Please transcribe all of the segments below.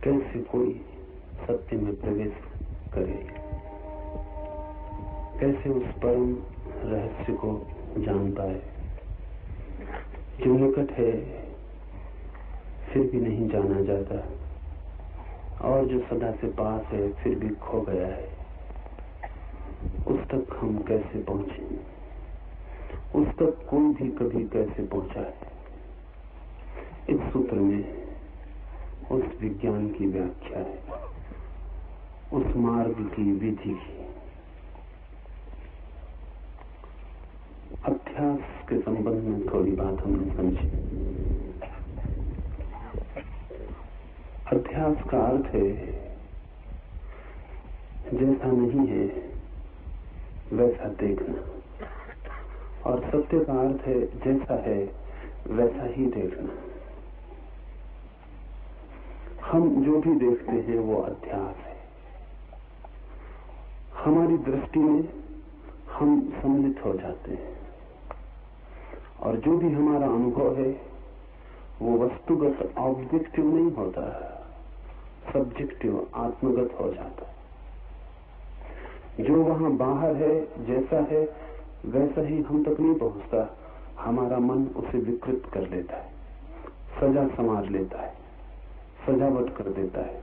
कैसे कोई सत्य में प्रवेश करे, कैसे उस परम रहस्य को जान पाए जो निकट है फिर भी नहीं जाना जाता, और जो सदा से पास है फिर भी खो गया है। उस तक हम कैसे पहुंचे, उस तक कोई भी कभी कैसे पहुंचा है। इस सूत्र में उस विज्ञान की व्याख्या है, उस मार्ग की विधि की। अभ्यास के संबंध में थोड़ी बात हमने समझी। अभ्यास का अर्थ है जैसा नहीं है वैसा देखना, और सत्य का अर्थ है जैसा है वैसा ही देखना। हम जो भी देखते हैं वो अध्यास है। हमारी दृष्टि में हम सम्मिलित हो जाते हैं, और जो भी हमारा अनुभव है वो वस्तुगत ऑब्जेक्टिव नहीं होता, सब्जेक्टिव आत्मगत हो जाता है। जो वहां बाहर है जैसा है वैसा ही हम तक नहीं पहुंचता। हमारा मन उसे विकृत कर लेता है, सजा संवार लेता है, सजावट कर देता है,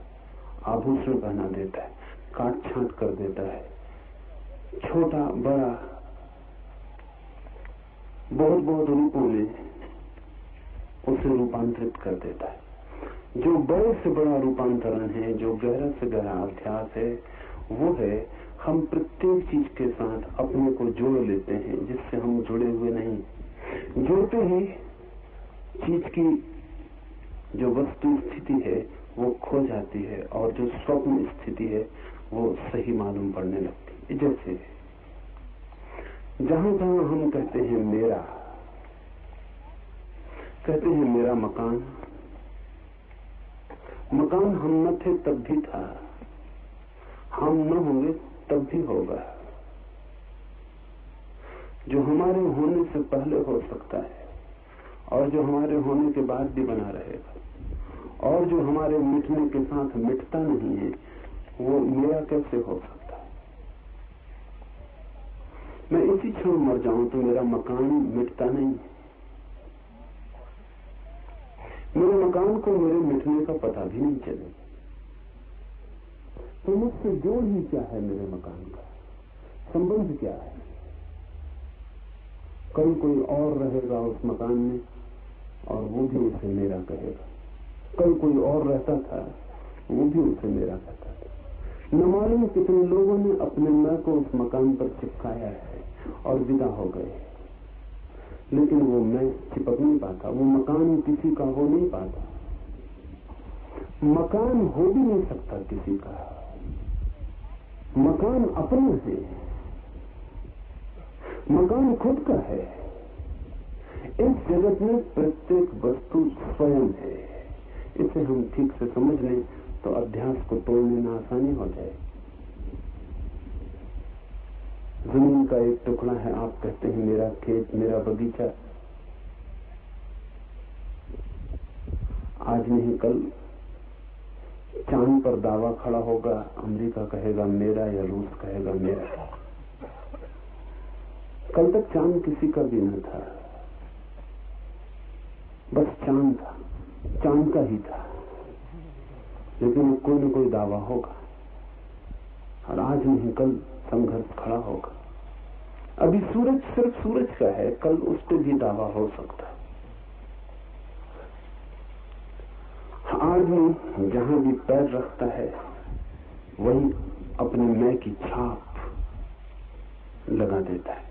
आभूषण पहना देता है, काट छांट कर देता है, छोटा बड़ा बहुत बहुत रूपों में उसे रूपांतरित कर देता है। जो बड़े से बड़ा रूपांतरण है, जो गहरा से गहरा अभ्यास है, वो है हम प्रत्येक चीज के साथ अपने को जोड़ लेते हैं जिससे हम जुड़े हुए नहीं। जोड़ते ही चीज की जो वस्तु स्थिति है वो खो जाती है, और जो स्वप्न स्थिति है वो सही मालूम पड़ने लगती है। जैसे जहां जहां हम कहते हैं मेरा, कहते हैं मेरा मकान, मकान हम न थे तब भी था, हम न होंगे तब भी होगा। जो हमारे होने से पहले हो सकता है और जो हमारे होने के बाद भी बना रहेगा, और जो हमारे मिटने के साथ मिटता नहीं है, वो मेरा कैसे हो सकता है। मैं इसी क्षण मर जाऊं तो मेरा मकान मिटता नहीं है। मेरे मकान को मेरे मिटने का पता भी नहीं चले, तो मुझसे जोड़ ही क्या है मेरे मकान का, संबंध क्या है। कल कोई और रहेगा उस मकान में और वो भी उसे मेरा कहेगा। कल कोई और रहता था, वो भी उसे मेरा कहता था। न मालूम कितने लोगों ने अपने मैं को उस मकान पर चिपकाया है और विदा हो गए, लेकिन वो मैं चिपक नहीं पाता, वो मकान किसी का हो नहीं पाता। मकान हो भी नहीं सकता किसी का, मकान अपना है, मकान खुद का है। इस जगत में प्रत्येक वस्तु स्वयं है। इसे हम ठीक से समझ लें तो अध्यास को तोड़ने में आसानी हो जाए। जमीन का एक टुकड़ा है, आप कहते हैं मेरा खेत, मेरा बगीचा। आज नहीं कल चांद पर दावा खड़ा होगा, अमेरिका कहेगा मेरा या रूस कहेगा मेरा। कल तक चांद किसी का भी न था, बस चांद था, चांद का ही था, लेकिन कोई न कोई दावा होगा, और आज नहीं कल संघर्ष खड़ा होगा। अभी सूरज सिर्फ सूरज का है, कल उस पर भी दावा हो सकता है। आदमी जहां भी पैर रखता है वहीं अपने मैं की छाप लगा देता है।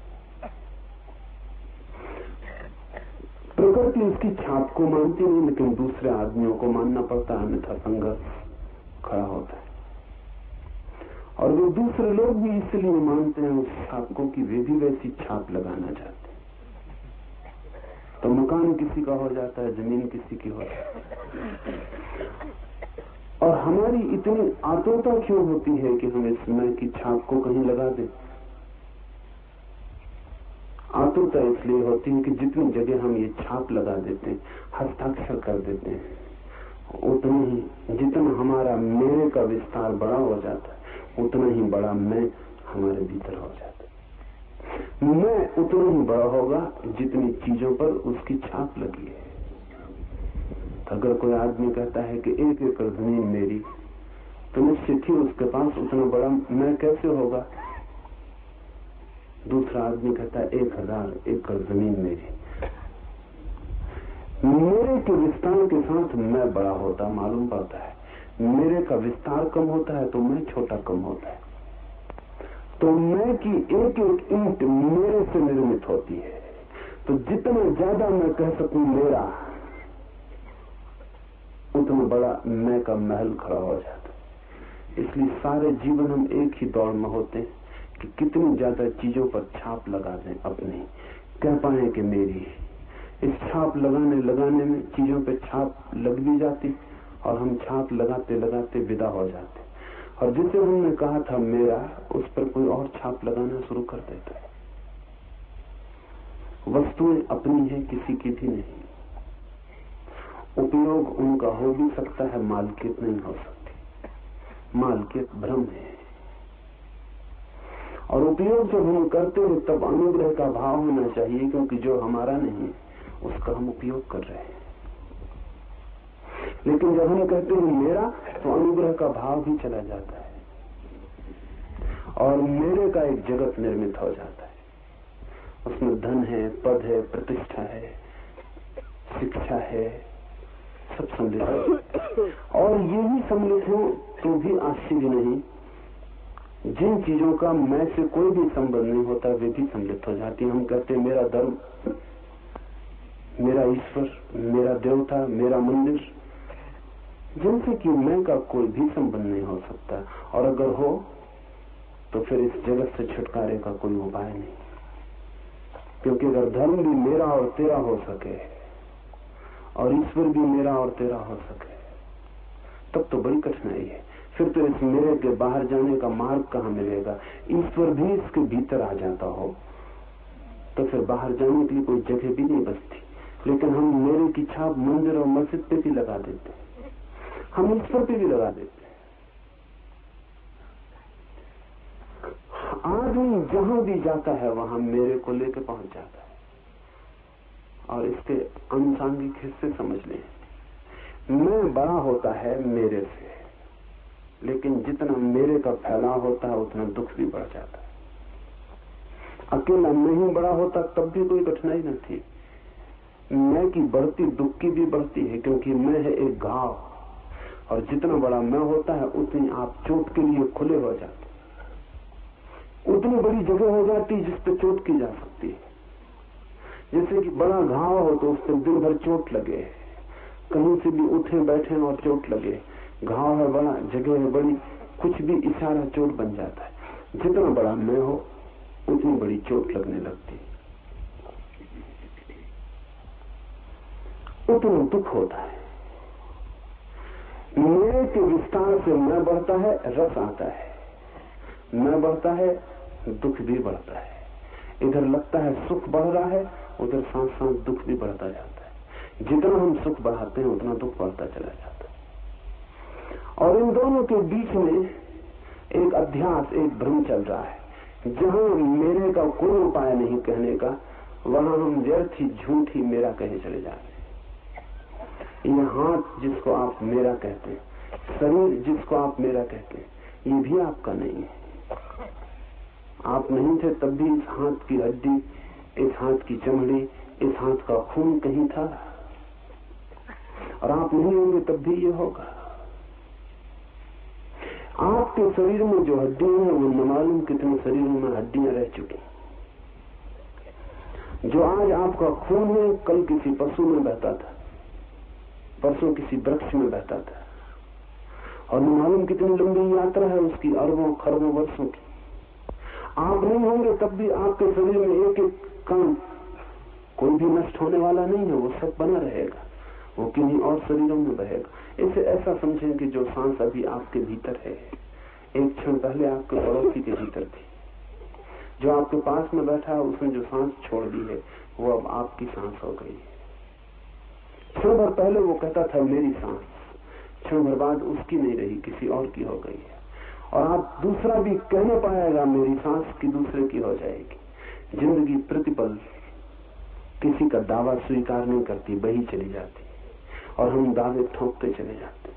प्रकृति उसकी छाप को मानती नहीं, लेकिन दूसरे आदमियों को मानना पड़ता है, अन्यथा संघर्ष खड़ा होता है। और वो दूसरे लोग भी इसलिए मानते हैं उस छाप को कि वे भी वैसी छाप लगाना चाहते हैं। तो मकान किसी का हो जाता है, जमीन किसी की हो जाती है। और हमारी इतनी आतुरता क्यों होती है कि हम इस मैं की छाप को कहीं लगा दें। आतुरता इसलिए होती है कि जितनी जगह हम ये छाप लगा देते हैं, हस्ताक्षर कर देते हैं, उतनी ही जितना हमारा मेरे का विस्तार बड़ा हो जाता है, उतना ही बड़ा मैं हमारे भीतर हो जाता है। मैं उतना ही बड़ा होगा जितनी चीजों पर उसकी छाप लगी है। अगर कोई आदमी कहता है कि 1 एकड़ जमीन मेरी, तो निश्चित ही उसके पास उतना बड़ा मैं कैसे होगा। दूसरा आदमी कहता है 1000 एकड़ जमीन मेरी। मेरे के विस्तार के साथ मैं बड़ा होता मालूम पड़ता है। मेरे का विस्तार कम होता है तो मैं छोटा कम होता है। तो मैं की एक एक ईंट मेरे से निर्मित होती है। तो जितना ज्यादा मैं कह सकूं मेरा, उतना बड़ा मैं का महल खड़ा हो जाता है। इसलिए सारे जीवन हम एक ही दौड़ में होते हैं कि कितनी ज्यादा चीजों पर छाप लगा दें अपनी, कह पाए कि मेरी। इस छाप लगाने में चीजों पे छाप लग भी जाती और हम छाप लगाते लगाते विदा हो जाते, और जिसे हमने कहा था मेरा, उस पर कोई और छाप लगाना शुरू कर देता है। वस्तुएं अपनी है, किसी की भी नहीं। उपयोग उनका हो भी सकता है, मालकियत नहीं हो सकती। मालकियत भ्रम है। और उपयोग जब हम करते हैं तब अनुग्रह का भाव होना चाहिए, क्योंकि जो हमारा नहीं उसका हम उपयोग कर रहे हैं। लेकिन जब हम कहते हैं मेरा, तो अनुग्रह का भाव भी चला जाता है और मेरे का एक जगत निर्मित हो जाता है। उसमें धन है, पद है, प्रतिष्ठा है, शिक्षा है, सब सम्मिलित है। और यही सम्मिलित हो तो भी आश्चर्य नहीं। जिन चीजों का मैं से कोई भी संबंध नहीं होता वे भी सम्मिलित हो जाती हैं। हम कहते हैं मेरा धर्म, मेरा ईश्वर, मेरा देवता, मेरा मंदिर, जिनसे कि मैं का कोई भी संबंध नहीं हो सकता। और अगर हो तो फिर इस जगत से छुटकारे का कोई उपाय नहीं। क्योंकि अगर धर्म भी मेरा और तेरा हो सके और ईश्वर भी मेरा और तेरा हो सके, तब तो बड़ी कठिनाई है। फिर तो इस मेरे के बाहर जाने का मार्ग कहां मिलेगा। ईश्वर भी इसके भीतर आ जाता हो तो फिर बाहर जाने के लिए कोई जगह भी नहीं बचती। लेकिन हम मेरे की छाप मंदिर और मस्जिद पे भी लगा देते हैं, हम ईश्वर पे भी लगा देते हैं। आदमी जहां भी जाता है वहां मेरे को लेकर पहुंच जाता है। और इसके अनुसांगिक हिस्से समझ लें। मैं बड़ा होता है मेरे से, लेकिन जितना मेरे का फैलाव होता है उतना दुख भी बढ़ जाता है। अकेला नहीं बड़ा होता तब भी कोई कठिनाई न थी। मैं की बढ़ती दुख की भी बढ़ती है, क्योंकि मैं है एक घाव, और जितना बड़ा मैं होता है उतनी आप चोट के लिए खुले हो जाते, उतनी बड़ी जगह हो जाती जिस पर चोट की जा सकती है। जैसे कि बड़ा घाव हो तो उस पर दिन भर चोट लगे, कहीं से भी उठे बैठे और चोट लगे। घाव है बड़ा, जगह है बड़ी, कुछ भी इशारा चोट बन जाता है। जितना बड़ा मैं हो उतनी बड़ी चोट लगने लगती, उतना दुख होता है। मेरे के विस्तार से मैं बढ़ता है, रस आता है। मैं बढ़ता है, दुख भी बढ़ता है। इधर लगता है सुख बढ़ रहा है, उधर साथ साथ दुख भी बढ़ता जाता है। जितना हम सुख बढ़ाते हैं उतना दुख बढ़ता चला जाता है। और इन दोनों के बीच में एक अध्यास, एक भ्रम चल रहा है। जहां मेरे का कोई उपाय नहीं कहने का, वहां हम व्यर्थ ही झूठ ही मेरा कहे चले जा रहे हैं। ये हाथ जिसको आप मेरा कहते हैं, शरीर जिसको आप मेरा कहते हैं, ये भी आपका नहीं है। आप नहीं थे तब भी इस हाथ की हड्डी, इस हाथ की चमड़ी, इस हाथ का खून कहीं था, और आप नहीं होंगे तब भी ये होगा। आपके शरीर में जो हड्डियां हैं वो न मालूम कितने शरीरों में हड्डियां रह चुकी। जो आज आपका खून है कल किसी पशु में बहता था, परसों किसी वृक्ष में बहता था, और न मालूम कितनी लंबी यात्रा है उसकी, अरबों खरबों वर्षों की। आप नहीं होंगे तब भी आपके शरीर में एक एक कण कोई भी नष्ट होने वाला नहीं है, वो सब बना रहेगा, वो किन्हीं और शरीरों में बहेगा। इसे ऐसा समझें कि जो सांस अभी आपके भीतर है, एक क्षण पहले आपके पड़ोसी के भीतर थी। जो आपके पास में बैठा है उसने जो सांस छोड़ दी है वो अब आपकी सांस हो गई है। क्षण भर पहले वो कहता था मेरी सांस, क्षण भर बाद उसकी नहीं रही, किसी और की हो गई है। और आप दूसरा भी कह नहीं पाएगा, मेरी सांस की दूसरे की हो जाएगी। जिंदगी प्रतिपल किसी का दावा स्वीकार नहीं करती, बही चली जाती और हम दावे ठोकते चले जाते।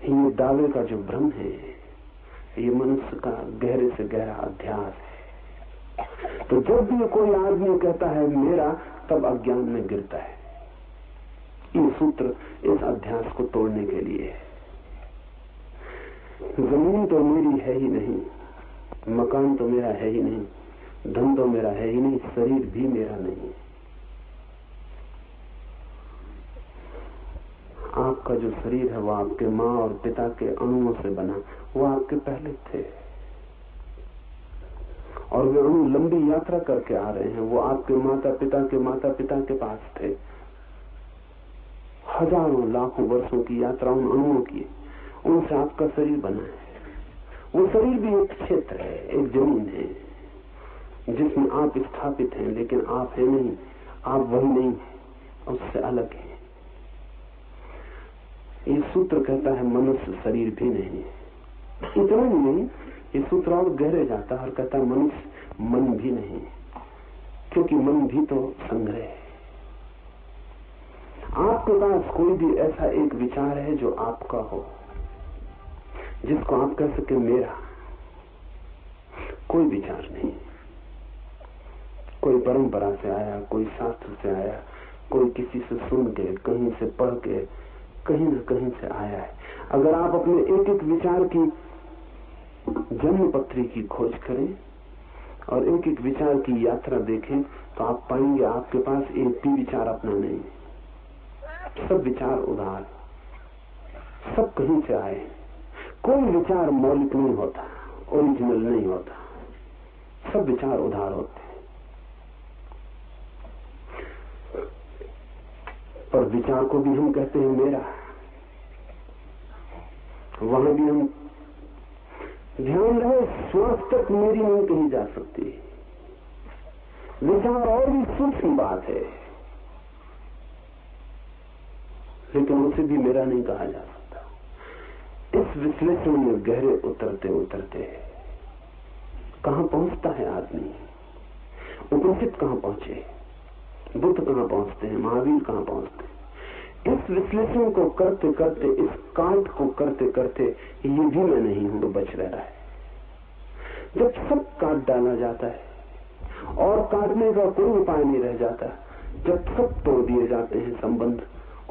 ये दावे का जो भ्रम है, ये मनुष्य का गहरे से गहरा अध्यास है। तो जब भी कोई आदमी कहता है मेरा, तब अज्ञान में गिरता है। ये सूत्र इस अध्यास को तोड़ने के लिए है। जमीन तो मेरी है ही नहीं, मकान तो मेरा है ही नहीं, धन तो मेरा है ही नहीं, शरीर भी मेरा नहीं। आपका जो शरीर है वो आपके माँ और पिता के अणुओं से बना, वो आपके पहले थे और वे अणु लंबी यात्रा करके आ रहे हैं। वो आपके माता पिता के पास थे। हजारों लाखों वर्षों की यात्रा उन अणुओं की, उनसे आपका शरीर बना है। वो शरीर भी एक क्षेत्र है, एक जमीन है जिसमें आप स्थापित हैं, लेकिन आप है नहीं, आप वही नहीं है, उससे अलग है। ये सूत्र कहता है मनुष्य शरीर भी नहीं है। इतना ही नहीं, ये सूत्र और गहरे जाता है और कहता है मनुष्य मन भी नहीं, क्योंकि मन भी तो संग्रह है। आपके पास कोई भी ऐसा एक विचार है जो आपका हो, जिसको आप कह सके मेरा, कोई विचार नहीं। कोई परंपरा से आया, कोई शास्त्र से आया, कोई किसी से सुन के, कहीं से पढ़ के, कहीं न कहीं से आया है। अगर आप अपने एक एक विचार की जन्म पत्री की खोज करें और एक एक विचार की यात्रा देखें, तो आप पाएंगे आपके पास एक भी विचार अपना नहीं है। सब विचार उधार, सब कहीं से आए। कोई विचार मौलिक नहीं होता, ओरिजिनल नहीं होता, सब विचार उधार होते हैं। पर विचार को भी हम कहते हैं मेरा। वहां भी हम ध्यान रहे, श्वास तक मेरी नहीं कही जा सकती। विचार और भी सूक्ष्म बात है, लेकिन उसे भी मेरा नहीं कहा जा सकता। इस विश्लेषण में गहरे उतरते उतरते कहां पहुंचता है आदमी? उपनिषद कहां पहुंचे, बुद्ध कहां पहुंचते हैं, महावीर कहां पहुंचते हैं? इस विश्लेषण को करते करते, इस काट को करते करते, ये भी मैं नहीं हूं तो बच रह रहा है। जब सब काट डाला जाता है और काटने का कोई उपाय नहीं रह जाता, जब सब तोड़ दिए जाते हैं संबंध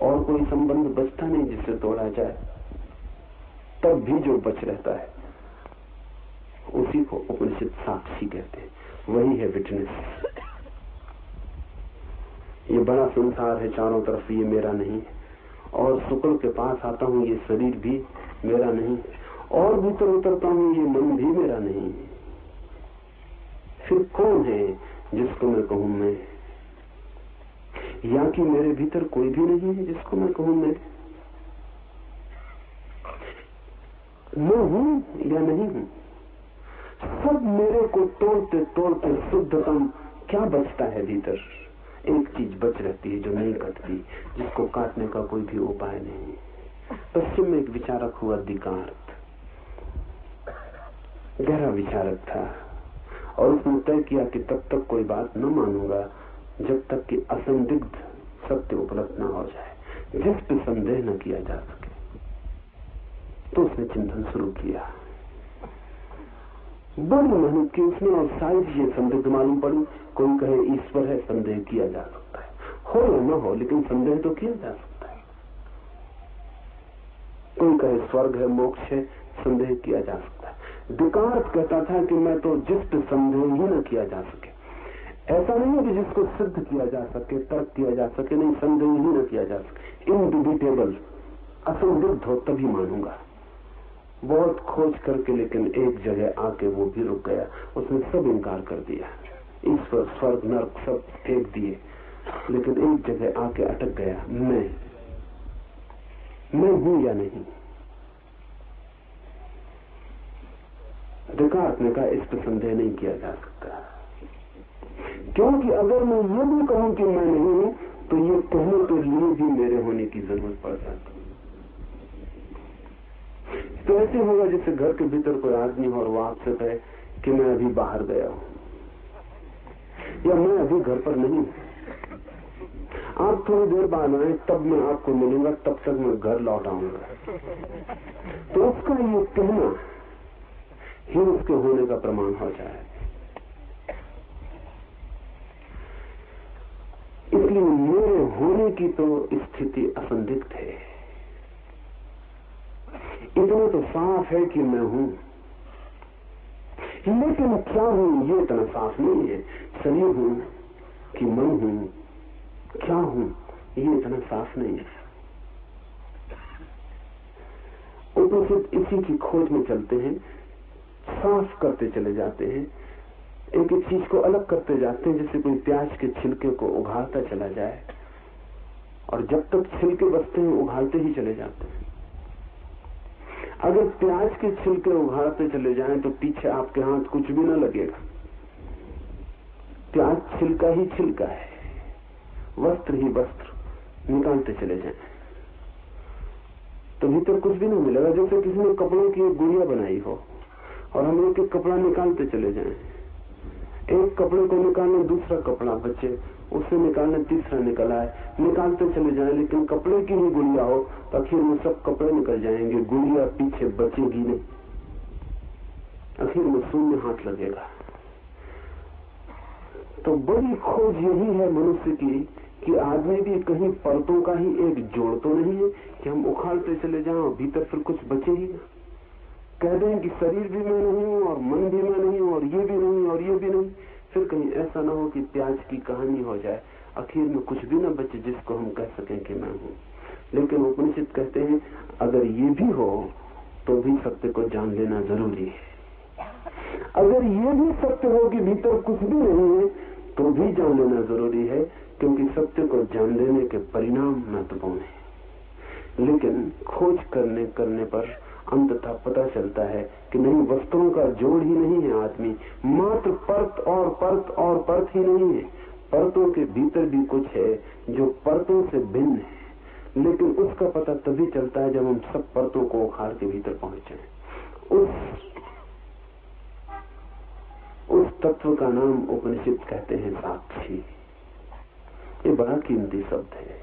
और कोई संबंध बचता नहीं जिससे तोड़ा जाए, तब भी जो बच रहता है उसी को उपनिषद साक्षी कहते हैं। वही है विटनेस। ये बड़ा संसार है चारों तरफ, ये मेरा नहीं है। और शुक्ल के पास आता हूं, ये शरीर भी मेरा नहीं है। और भीतर उतरता हूं, ये मन भी मेरा नहीं है। फिर कौन है जिसको मैं कहूं मैं? या कि मेरे भीतर कोई भी नहीं है जिसको मैं कहूं मैं हूं या नहीं हूं? सब मेरे को तोड़ते तोड़ते शुद्धतम क्या बचता है भीतर? एक चीज बच रहती है जो नहीं कटती, जिसको काटने का कोई भी उपाय नहीं। पश्चिम में एक विचारक हुआ दिकार्त, गहरा विचारक था और उसने तय किया कि तब तक कोई बात न मानूंगा जब तक कि असंदिग्ध सत्य उपलब्ध न हो जाए, जिस पे संदेह न किया जा सके। तो उसने चिंतन शुरू किया, बड़ी मेहनत की उसने और सारी चीजें संदिग्ध मालूम पड़ी। कोई कहे ईश्वर है, संदेह किया जा सकता है, हो या न हो लेकिन संदेह तो किया जा सकता है। कोई कहे स्वर्ग है, मोक्ष है, संदेह किया जा सकता है। दिकार्त कहता था कि मैं तो जिस पे संदेह ही न किया जा सके, ऐसा नहीं है कि जिसको सिद्ध किया जा सके, तर्क किया जा सके, नहीं, संदेह ही न किया जा सके, इनडिबिटेबल, असंदिग्ध हो तभी मानूंगा। बहुत खोज करके लेकिन एक जगह आके वो भी रुक गया। उसने सब इनकार कर दिया, ईश्वर, स्वर्ग, नरक सब फेंक दिए, लेकिन एक जगह आके अटक गया। मैं हूं या नहीं? दिकार्त ने कहा इस पर संदेह नहीं किया जा सकता, क्योंकि अगर मैं ये भी कहूं कि मैं नहीं हूं तो ये कहने के लिए भी मेरे होने की जरूरत पड़ जाती। तो ऐसे होगा जैसे घर के भीतर कोई आदमी हो और वो आपसे कहे कि मैं अभी बाहर गया हूं या मैं अभी घर पर नहीं हूं, आप थोड़ी देर बाद आए तब मैं आपको मिलूंगा, तब तक मैं घर लौट आऊंगा। तो उसका ये कहना ही उसके होने का प्रमाण हो जाए। इसलिए मेरे होने की तो स्थिति असंदिग्ध है। इतना तो साफ है कि मैं हूं, लेकिन क्या हूं ये इतना साफ नहीं है। शरीर हूं कि मन हूं, क्या हूं ये इतना साफ नहीं है। उपनिषद इसी की खोज में चलते हैं, साफ करते चले जाते हैं, एक एक चीज को अलग करते जाते हैं, जैसे कोई प्याज के छिलके को उघाड़ता चला जाए और जब तक छिलके बचते हैं उघाड़ते ही चले जाते हैं। अगर प्याज के छिलके उघाड़ते चले जाएं तो पीछे आपके हाथ कुछ भी न लगेगा। प्याज छिलका ही छिलका है, वस्त्र ही वस्त्र, निकालते चले जाएं तो भीतर कुछ भी नहीं मिलेगा। जैसे किसी ने कपड़ों की एक गुड़िया बनाई हो और हम एक एक कपड़ा निकालते चले जाएं, एक कपड़े को निकालने दूसरा कपड़ा बचे, उसे निकालने तीसरा निकल आए, निकालते चले जाएं, लेकिन कपड़े की ही गुड़िया हो तो आखिर में सब कपड़े निकल जाएंगे, गुड़िया पीछे बचेगी नहीं, आखिर में शून्य हाथ लगेगा। तो बड़ी खोज यही है मनुष्य की कि आदमी भी कहीं परतों का ही एक जोड़ तो नहीं है कि हम उखाड़ते चले जाएं और भीतर फिर कुछ बचे ही ना। कह दें कि शरीर भी मैं नहीं हूं और मन भी मैं नहीं हूं और ये भी नहीं और ये भी नहीं, फिर कहीं ऐसा ना हो कि प्याज की कहानी हो जाए, आखिर में कुछ भी ना बचे जिसको हम कह सकें कि मैं हूं। लेकिन उपनिषद कहते हैं अगर ये भी हो तो भी सत्य को जान लेना जरूरी है। अगर ये भी सत्य हो कि भीतर कुछ भी नहीं है तो भी जान लेना जरूरी है, क्योंकि सत्य को जान लेने के परिणाम महत्वपूर्ण है। लेकिन खोज करने पर अंततः पता चलता है कि नहीं, वस्तुओं का जोड़ ही नहीं है आदमी, मात्र परत और परत और परत ही नहीं है। परतों के भीतर भी कुछ है जो परतों से भिन्न है, लेकिन उसका पता तभी चलता है जब हम सब परतों को उखाड़ के भीतर पहुंचे। उस तत्व का नाम उपनिषद कहते हैं साक्षी। ये बड़ा कीमती शब्द है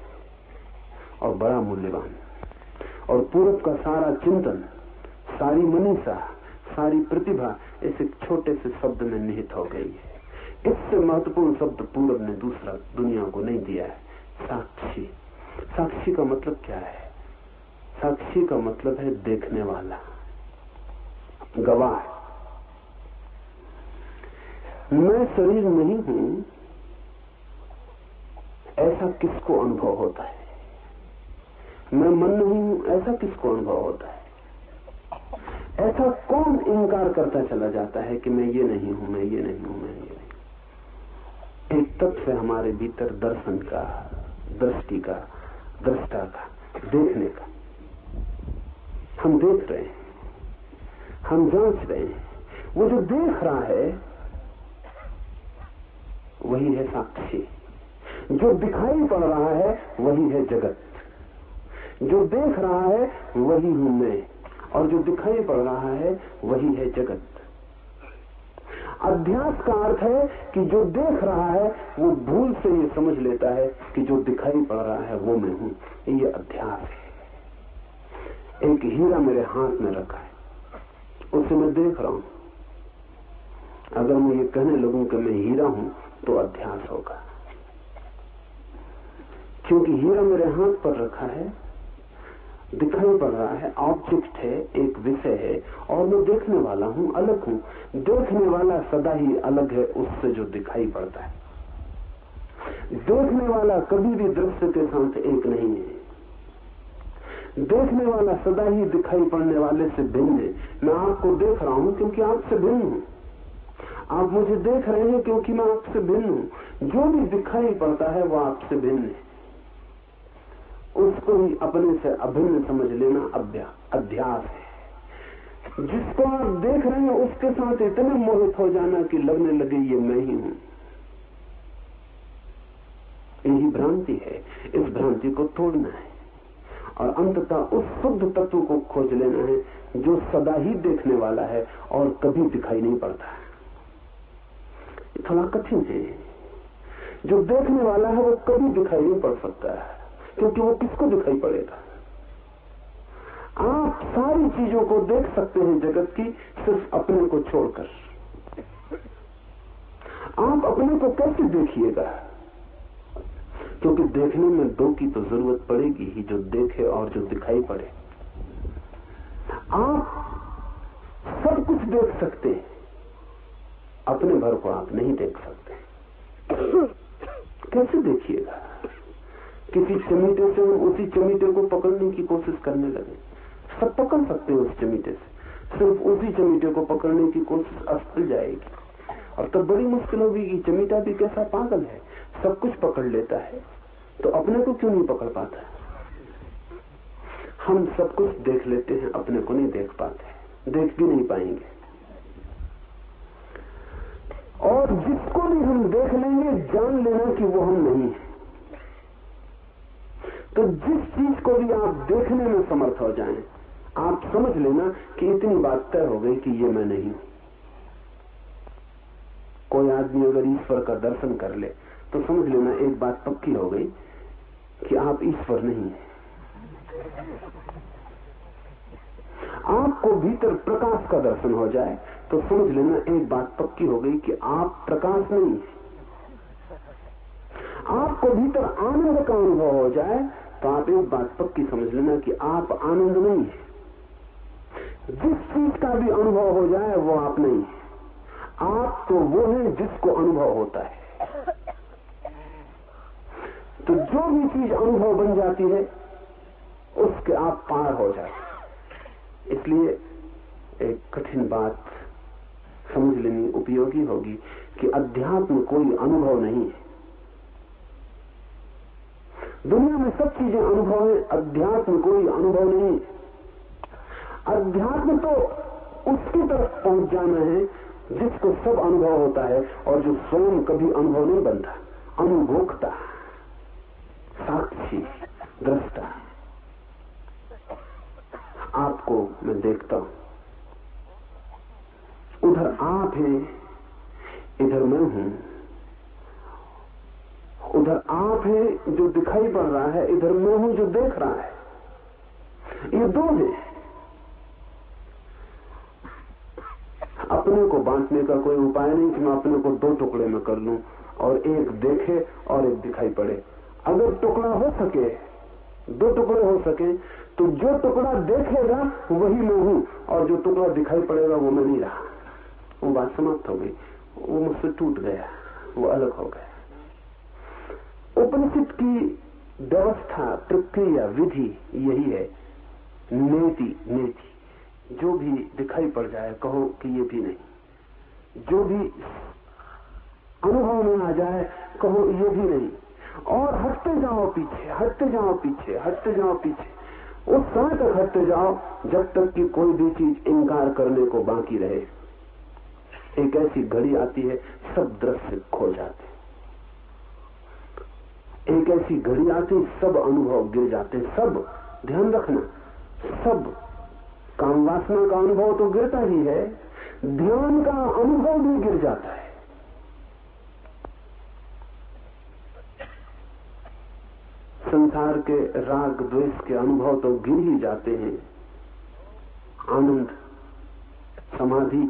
और बड़ा मूल्यवान, और पूरब का सारा चिंतन, सारी मनीषा, सारी प्रतिभा इस एक छोटे से शब्द में निहित हो गई है। इससे महत्वपूर्ण शब्द पूरब ने दूसरा दुनिया को नहीं दिया है, साक्षी। साक्षी का मतलब क्या है? साक्षी का मतलब है देखने वाला, गवाह। मैं शरीर नहीं हूं ऐसा किसको अनुभव होता है? मैं मन नहीं हूं ऐसा किसको अनुभव होता है? ऐसा कौन इनकार करता चला जाता है कि मैं ये नहीं हूं, मैं ये नहीं हूं, मैं ये नहीं। एक तत्व है हमारे भीतर दर्शन का, दृष्टि का, दृष्टा का, देखने का। हम देख रहे हैं, हम जांच रहे हैं। वो जो देख रहा है वही है साक्षी। जो दिखाई पड़ रहा है वही है जगत। जो देख रहा है वही हूं मैं, और जो दिखाई पड़ रहा है वही है जगत। अध्यास का अर्थ है कि जो देख रहा है वो भूल से ये समझ लेता है कि जो दिखाई पड़ रहा है वो मैं हूं। ये अध्यास है। एक हीरा मेरे हाथ में रखा है, उसे मैं देख रहा हूं। अगर मैं ये कहने लगूं कि मैं हीरा हूं तो अध्यास होगा, क्योंकि हीरा मेरे हाथ पर रखा है, दिखाई पड़ रहा है, ऑब्जेक्ट है, एक विषय है, और मैं देखने वाला हूं, अलग हूं। देखने वाला सदा ही अलग है उससे जो दिखाई पड़ता है। देखने वाला कभी भी दृश्य के साथ एक नहीं है। देखने वाला सदा ही दिखाई पड़ने वाले से भिन्न है। मैं आपको देख रहा हूं क्योंकि आपसे भिन्न हूं, आप मुझे देख रहे हैं क्योंकि मैं आपसे भिन्न हूं। जो भी दिखाई पड़ता है वो आपसे भिन्न है, उसको ही अपने से अभिन्न समझ लेना अध्यास है। जिसको आप देख रहे हैं उसके साथ इतने मोहित हो जाना कि लगने लगे ये मैं ही हूं। यही भ्रांति है, इस भ्रांति को तोड़ना है। और अंततः उस शुद्ध तत्व को खोज लेना है जो सदा ही देखने वाला है और कभी दिखाई नहीं पड़ता। थोड़ा कठिन है। जो देखने वाला है वो कभी दिखाई नहीं पड़ सकता है, क्योंकि वो किसको दिखाई पड़ेगा? आप सारी चीजों को देख सकते हैं जगत की, सिर्फ अपने को छोड़कर। आप अपने को कैसे देखिएगा? क्योंकि देखने में दो की तो जरूरत पड़ेगी ही, जो देखे और जो दिखाई पड़े। आप सब कुछ देख सकते हैं, अपने भर को आप नहीं देख सकते। कैसे देखिएगा? किसी चमीटे से हम उसी चमीटे को पकड़ने की कोशिश करने लगे, सब पकड़ सकते हैं उस चमीटे से, सिर्फ उसी चमीटे को पकड़ने की कोशिश असफल जाएगी और तब बड़ी मुश्किल होगी कि चमीटा भी कैसा पागल है, सब कुछ पकड़ लेता है तो अपने को क्यों नहीं पकड़ पाता? हम सब कुछ देख लेते हैं, अपने को नहीं देख पाते, देख भी नहीं पाएंगे। और जिसको भी हम देख लेंगे, जान लेना कि वो हम नहीं है। तो जिस चीज को भी आप देखने में समर्थ हो जाएं, आप समझ लेना कि इतनी बात तय हो गई कि ये मैं नहीं हूं। कोई आदमी अगर ईश्वर का दर्शन कर ले तो समझ लेना एक बात पक्की हो गई कि आप ईश्वर नहीं हैं। आपको भीतर प्रकाश का दर्शन हो जाए तो समझ लेना एक बात पक्की हो गई कि आप प्रकाश नहीं हैं। आपको भीतर आनंद का अनुभव हो जाए तो आप एक बात पक्की समझ लेना कि आप आनंद नहीं है। जिस चीज का भी अनुभव हो जाए वो आप नहीं है। आप तो वो है जिसको अनुभव होता है। तो जो भी चीज अनुभव बन जाती है उसके आप पार हो जाते। इसलिए एक कठिन बात समझ लेनी उपयोगी होगी कि अध्यात्म कोई अनुभव नहीं है। दुनिया में सब चीजें अनुभव है, अध्यात्म कोई अनुभव नहीं। अध्यात्म तो उसकी तरफ पहुंच जाना है जिसको सब अनुभव होता है और जो स्वयं कभी अनुभव नहीं बनता। अनुभोक्ता, साक्षी, दृष्टा। आपको मैं देखता हूं, उधर आप हैं, इधर मैं हूं। उधर आप हैं जो दिखाई पड़ रहा है, इधर मैं हूं जो देख रहा है। ये दो हैं। अपने को बांटने का कोई उपाय नहीं कि मैं अपने को दो टुकड़े में कर लूं और एक देखे और एक दिखाई पड़े। अगर टुकड़ा हो सके, दो टुकड़े हो सके, तो जो टुकड़ा देखेगा वही मैं हूं और जो टुकड़ा दिखाई पड़ेगा वो मैं नहीं रहा। वो बात समाप्त हो गई, वो मुझसे टूट गया, वो अलग हो गया। उपनिषद की व्यवस्था, प्रक्रिया, विधि यही है। नेति नेति, जो भी दिखाई पड़ जाए कहो कि ये भी नहीं। जो भी अनुभव में आ जाए कहो ये भी नहीं। और हटते जाओ पीछे, हटते जाओ पीछे, हटते जाओ पीछे। उस समय तक हटते जाओ जब तक कि कोई भी चीज इंकार करने को बाकी रहे। एक ऐसी घड़ी आती है सब दृश्य खो जाते। एक ऐसी घड़ी आती सब अनुभव गिर जाते। सब ध्यान रखना, सब काम वासना का अनुभव तो गिरता ही है, ध्यान का अनुभव भी गिर जाता है। संसार के राग द्वेष के अनुभव तो गिर ही जाते हैं। आनंद, समाधि,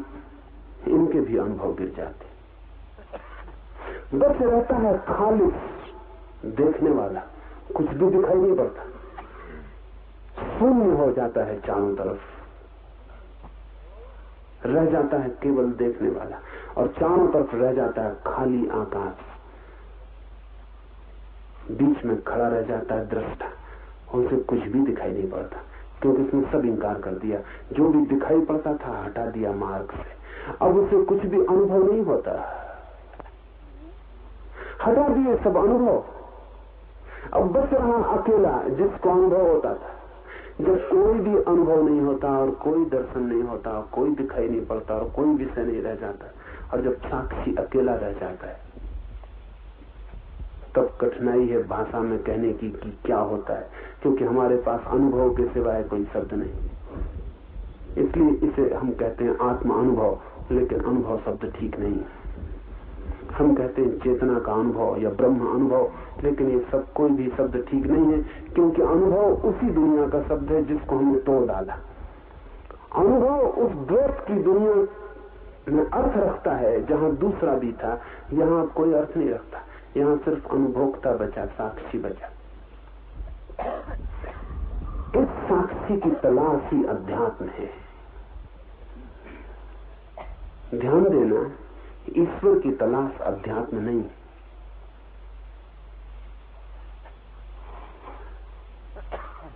इनके भी अनुभव गिर जाते। बस रहता है खालिस देखने वाला, कुछ भी दिखाई नहीं पड़ता, शून्य हो जाता है चारों तरफ, रह जाता है केवल देखने वाला और चारों तरफ रह जाता है खाली आकाश। बीच में खड़ा रह जाता है दृष्टा, उसे कुछ भी दिखाई नहीं पड़ता क्योंकि उसने सब इंकार कर दिया। जो भी दिखाई पड़ता था हटा दिया मार्ग से, अब उसे कुछ भी अनुभव नहीं होता। हटा दिए सब अनुभव, अब बच रहा अकेला जिसको अनुभव होता था। जब कोई भी अनुभव नहीं होता और कोई दर्शन नहीं होता, कोई दिखाई नहीं पड़ता और कोई विषय नहीं रह जाता, और जब साक्षी अकेला रह जाता है तब कठिनाई है भाषा में कहने की कि क्या होता है, क्योंकि हमारे पास अनुभव के सिवाय कोई शब्द नहीं। इसलिए इसे हम कहते हैं आत्मा अनुभव, लेकिन अनुभव शब्द ठीक नहीं है। हम कहते हैं चेतना का अनुभव या ब्रह्म अनुभव, लेकिन ये सब कोई भी शब्द ठीक नहीं है, क्योंकि अनुभव उसी दुनिया का शब्द है जिसको हमने तोड़ डाला। अनुभव उस द्वैत की दुनिया में अर्थ रखता है जहां दूसरा भी था। यहाँ कोई अर्थ नहीं रखता, यहाँ सिर्फ अनुभोक्ता बचा, साक्षी बचा। इस साक्षी की तलाश ही अध्यात्म है। ध्यान देना, ईश्वर की तलाश अध्यात्म नहीं।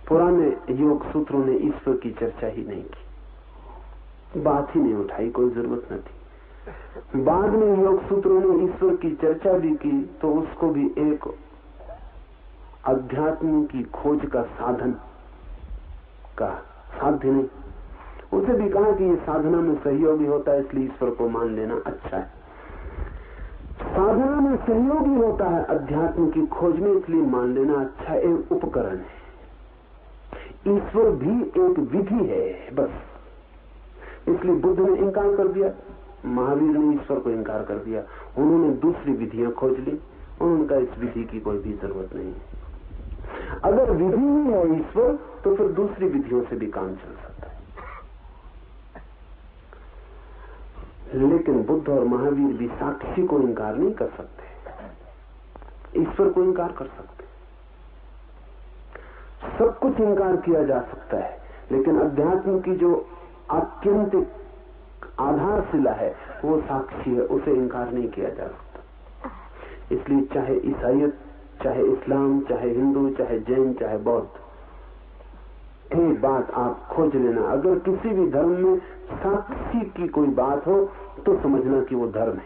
पुराने योग सूत्रों ने ईश्वर की चर्चा ही नहीं की, बात ही नहीं उठाई, कोई जरूरत न थी। बाद में योग सूत्रों ने ईश्वर की चर्चा भी की तो उसको भी एक अध्यात्म की खोज का साधन का साध्य नहीं। उसे भी कहा कि ये साधना में सहयोगी होता है, इसलिए ईश्वर को मान लेना अच्छा है। साधना में सहयोगी होता है अध्यात्म की खोज में, इसलिए मान लेना अच्छा, एक उपकरण है। ईश्वर भी एक विधि है बस। इसलिए बुद्ध ने इंकार कर दिया, महावीर ने ईश्वर को इंकार कर दिया। उन्होंने दूसरी विधियां खोज ली, उन्होंने कहा इस विधि की कोई भी जरूरत नहीं है। अगर विधि ही है ईश्वर तो फिर दूसरी विधियों से भी काम चल सकता है। लेकिन बुद्ध और महावीर भी साक्षी को इंकार नहीं कर सकते, ईश्वर को इंकार कर सकते। सब कुछ इंकार किया जा सकता है, लेकिन अध्यात्म की जो आत्यंतिक आधारशिला है वो साक्षी है, उसे इंकार नहीं किया जा सकता। इसलिए चाहे ईसाईयत, चाहे इस्लाम, चाहे हिंदू, चाहे जैन, चाहे बौद्ध, एक बात आप खोज लेना, अगर किसी भी धर्म में साक्षी की कोई बात हो तो समझना कि वो धर्म है।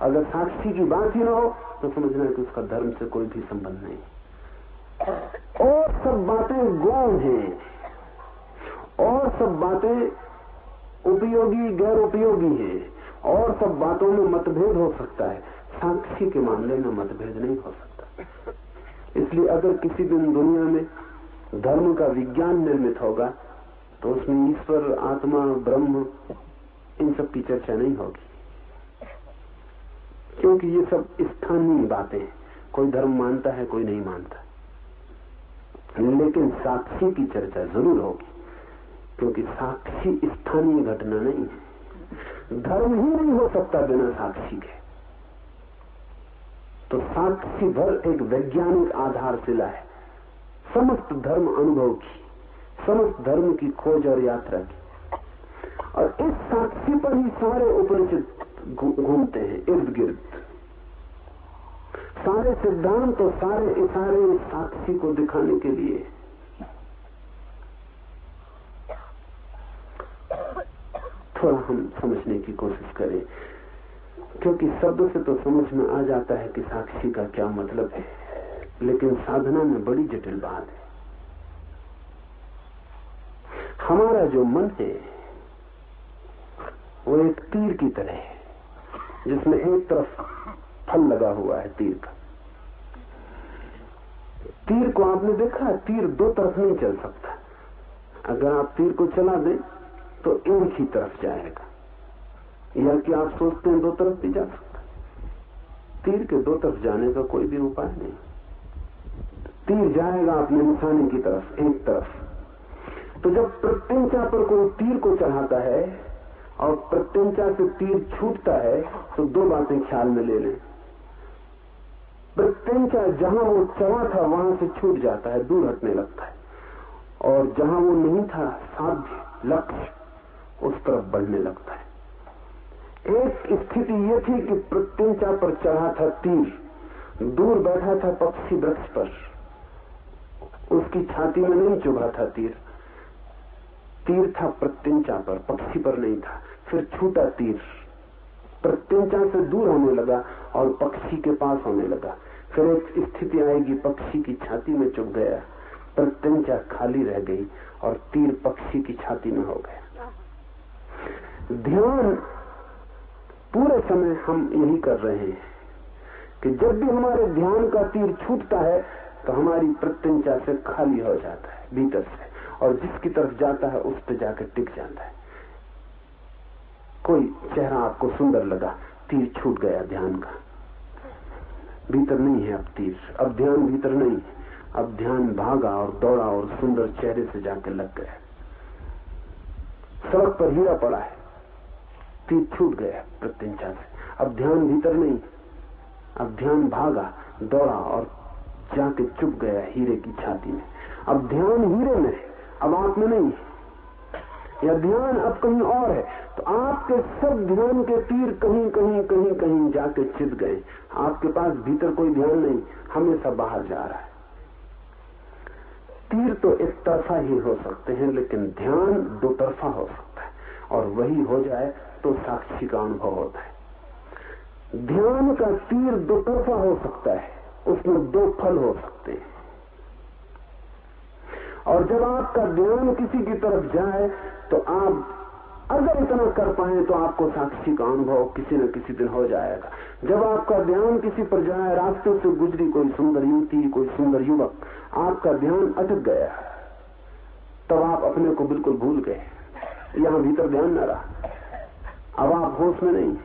अगर साक्षी की बात ही ना हो तो समझना कि उसका धर्म से कोई भी संबंध नहीं। और सब बातें गौण हैं, और सब बातें उपयोगी गैर उपयोगी हैं, और सब बातों में मतभेद हो सकता है। साक्षी के मामले में मतभेद नहीं हो सकता। इसलिए अगर किसी दिन दुनिया में धर्म का विज्ञान निर्मित होगा तो उसमें ईश्वर, आत्मा, ब्रह्म, इन सब की चर्चा नहीं होगी, क्योंकि ये सब स्थानीय बातें हैं। कोई धर्म मानता है, कोई नहीं मानता, लेकिन साक्षी की चर्चा जरूर होगी, क्योंकि साक्षी स्थानीय घटना नहीं है। धर्म ही नहीं हो सकता बिना साक्षी के। तो साक्षी भर एक वैज्ञानिक आधारशिला है समस्त धर्म अनुभव की, समस्त धर्म की खोज और यात्रा की। और इस साक्षी पर ही सारे उपनिषद घूमते हैं इर्द गिर्द। सारे सिद्धांत और सारे इशारे इस साक्षी को दिखाने के लिए। थोड़ा हम समझने की कोशिश करें, क्योंकि शब्द से तो समझ में आ जाता है कि साक्षी का क्या मतलब है, लेकिन साधना में बड़ी जटिल बात है। हमारा जो मन है वो एक तीर की तरह है, जिसमें एक तरफ फल लगा हुआ है तीर का। तीर को आपने देखा, तीर दो तरफ नहीं चल सकता। अगर आप तीर को चला दें तो एक ही तरफ जाएगा, या कि आप सोचते हैं दो तरफ भी जा सकता। तीर के दो तरफ जाने का कोई भी उपाय नहीं। तीर जाएगा अपने निशाने की तरफ, एक तरफ। तो जब प्रत्यंचा पर कोई तीर को चढ़ाता है और प्रत्यंचा से तीर छूटता है तो दो बातें ख्याल में ले लें। प्रत्यंचा जहां वो चढ़ा था वहां से छूट जाता है, दूर हटने लगता है, और जहां वो नहीं था साध्य लक्ष्य, उस तरफ बढ़ने लगता है। एक स्थिति ये थी कि प्रत्यंचा पर चढ़ा था तीर, दूर बैठा था पक्षी वृक्ष पर, उसकी छाती में नहीं चुभा था तीर। तीर था प्रत्यंचा पर, पक्षी पर नहीं था। फिर छूटा तीर, प्रत्यंचा से दूर होने लगा और पक्षी के पास होने लगा। फिर एक स्थिति आएगी, पक्षी की छाती में चुभ गया, प्रत्यंचा खाली रह गई और तीर पक्षी की छाती में हो गया। ध्यान पूरे समय हम यही कर रहे हैं कि जब भी हमारे ध्यान का तीर छूटता है तो हमारी प्रत्यंचा से खाली हो जाता है भीतर से, और जिसकी तरफ जाता है उस पर जाकर टिक जाता है। कोई चेहरा आपको सुंदर लगा, तीर छूट गया ध्यान का, भीतर नहीं है अब तीर, अब ध्यान भीतर नहीं है, अब ध्यान भागा और दौड़ा और सुंदर चेहरे से जाकर लग गया। सड़क पर हीरा पड़ा है, तीर छूट गया प्रत्यंचा से, अब ध्यान भीतर नहीं, अब ध्यान भागा दौड़ा और जाके चुप गया हीरे की छाती में। अब ध्यान हीरे में है, अब आप में नहीं है, या ध्यान अब कहीं और है। तो आपके सब ध्यान के तीर कहीं कहीं कहीं कहीं जाके चित गए। आपके पास भीतर कोई ध्यान नहीं, हमेशा बाहर जा रहा है। तीर तो एक तरफा ही हो सकते हैं, लेकिन ध्यान दो तरफा हो सकता है, और वही हो जाए तो साक्षी का अनुभव होता है। ध्यान का तीर दो तरफा हो सकता है, उसमें दो फल हो सकते हैं, और जब आपका ध्यान किसी की तरफ जाए तो आप अगर इतना कर पाए तो आपको साक्षी का अनुभव किसी न किसी दिन हो जाएगा। जब आपका ध्यान किसी पर जाए, रास्ते से गुजरी कोई सुंदर युवती, कोई सुंदर युवक, आपका ध्यान अटक गया, तब आप अपने को बिल्कुल भूल गए, यहां भीतर ध्यान न रहा, अब आप होश में नहीं,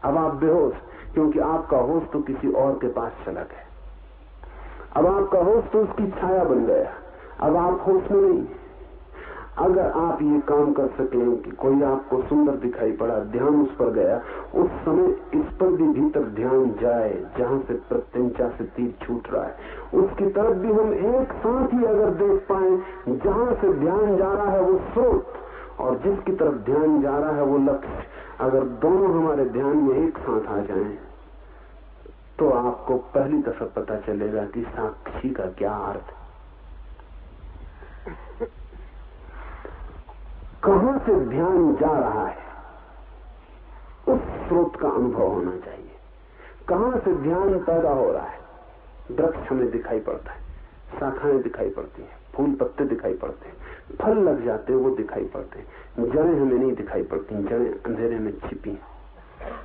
अब आप बेहोश, क्योंकि आपका होश तो किसी और के पास चला गया, अब आपका होश तो उसकी छाया बन गया, अब आप होश में नहीं। अगर आप ये काम कर सकें कि कोई आपको सुंदर दिखाई पड़ा, ध्यान उस पर गया, उस समय इस पर भी भीतर ध्यान जाए जहां से प्रत्यंचा से तीर छूट रहा है, उसकी तरफ भी हम एक साथ ही अगर देख पाए, जहां से ध्यान जा रहा है वो स्रोत, और जिसकी तरफ ध्यान जा रहा है वो लक्ष्य, अगर दोनों हमारे ध्यान में एक साथ आ जाएं, तो आपको पहली दफा पता चलेगा कि साक्षी का क्या अर्थ है। कहां से ध्यान जा रहा है उस स्रोत का अनुभव होना चाहिए। कहां से ध्यान पैदा हो रहा है, वृक्ष हमें दिखाई पड़ता है, शाखाएं दिखाई पड़ती हैं, फूल पत्ते दिखाई पड़ते हैं, फल लग जाते हैं वो दिखाई पड़ते हैं, जड़ें हमें नहीं दिखाई पड़ती, जड़ें अंधेरे में छिपी,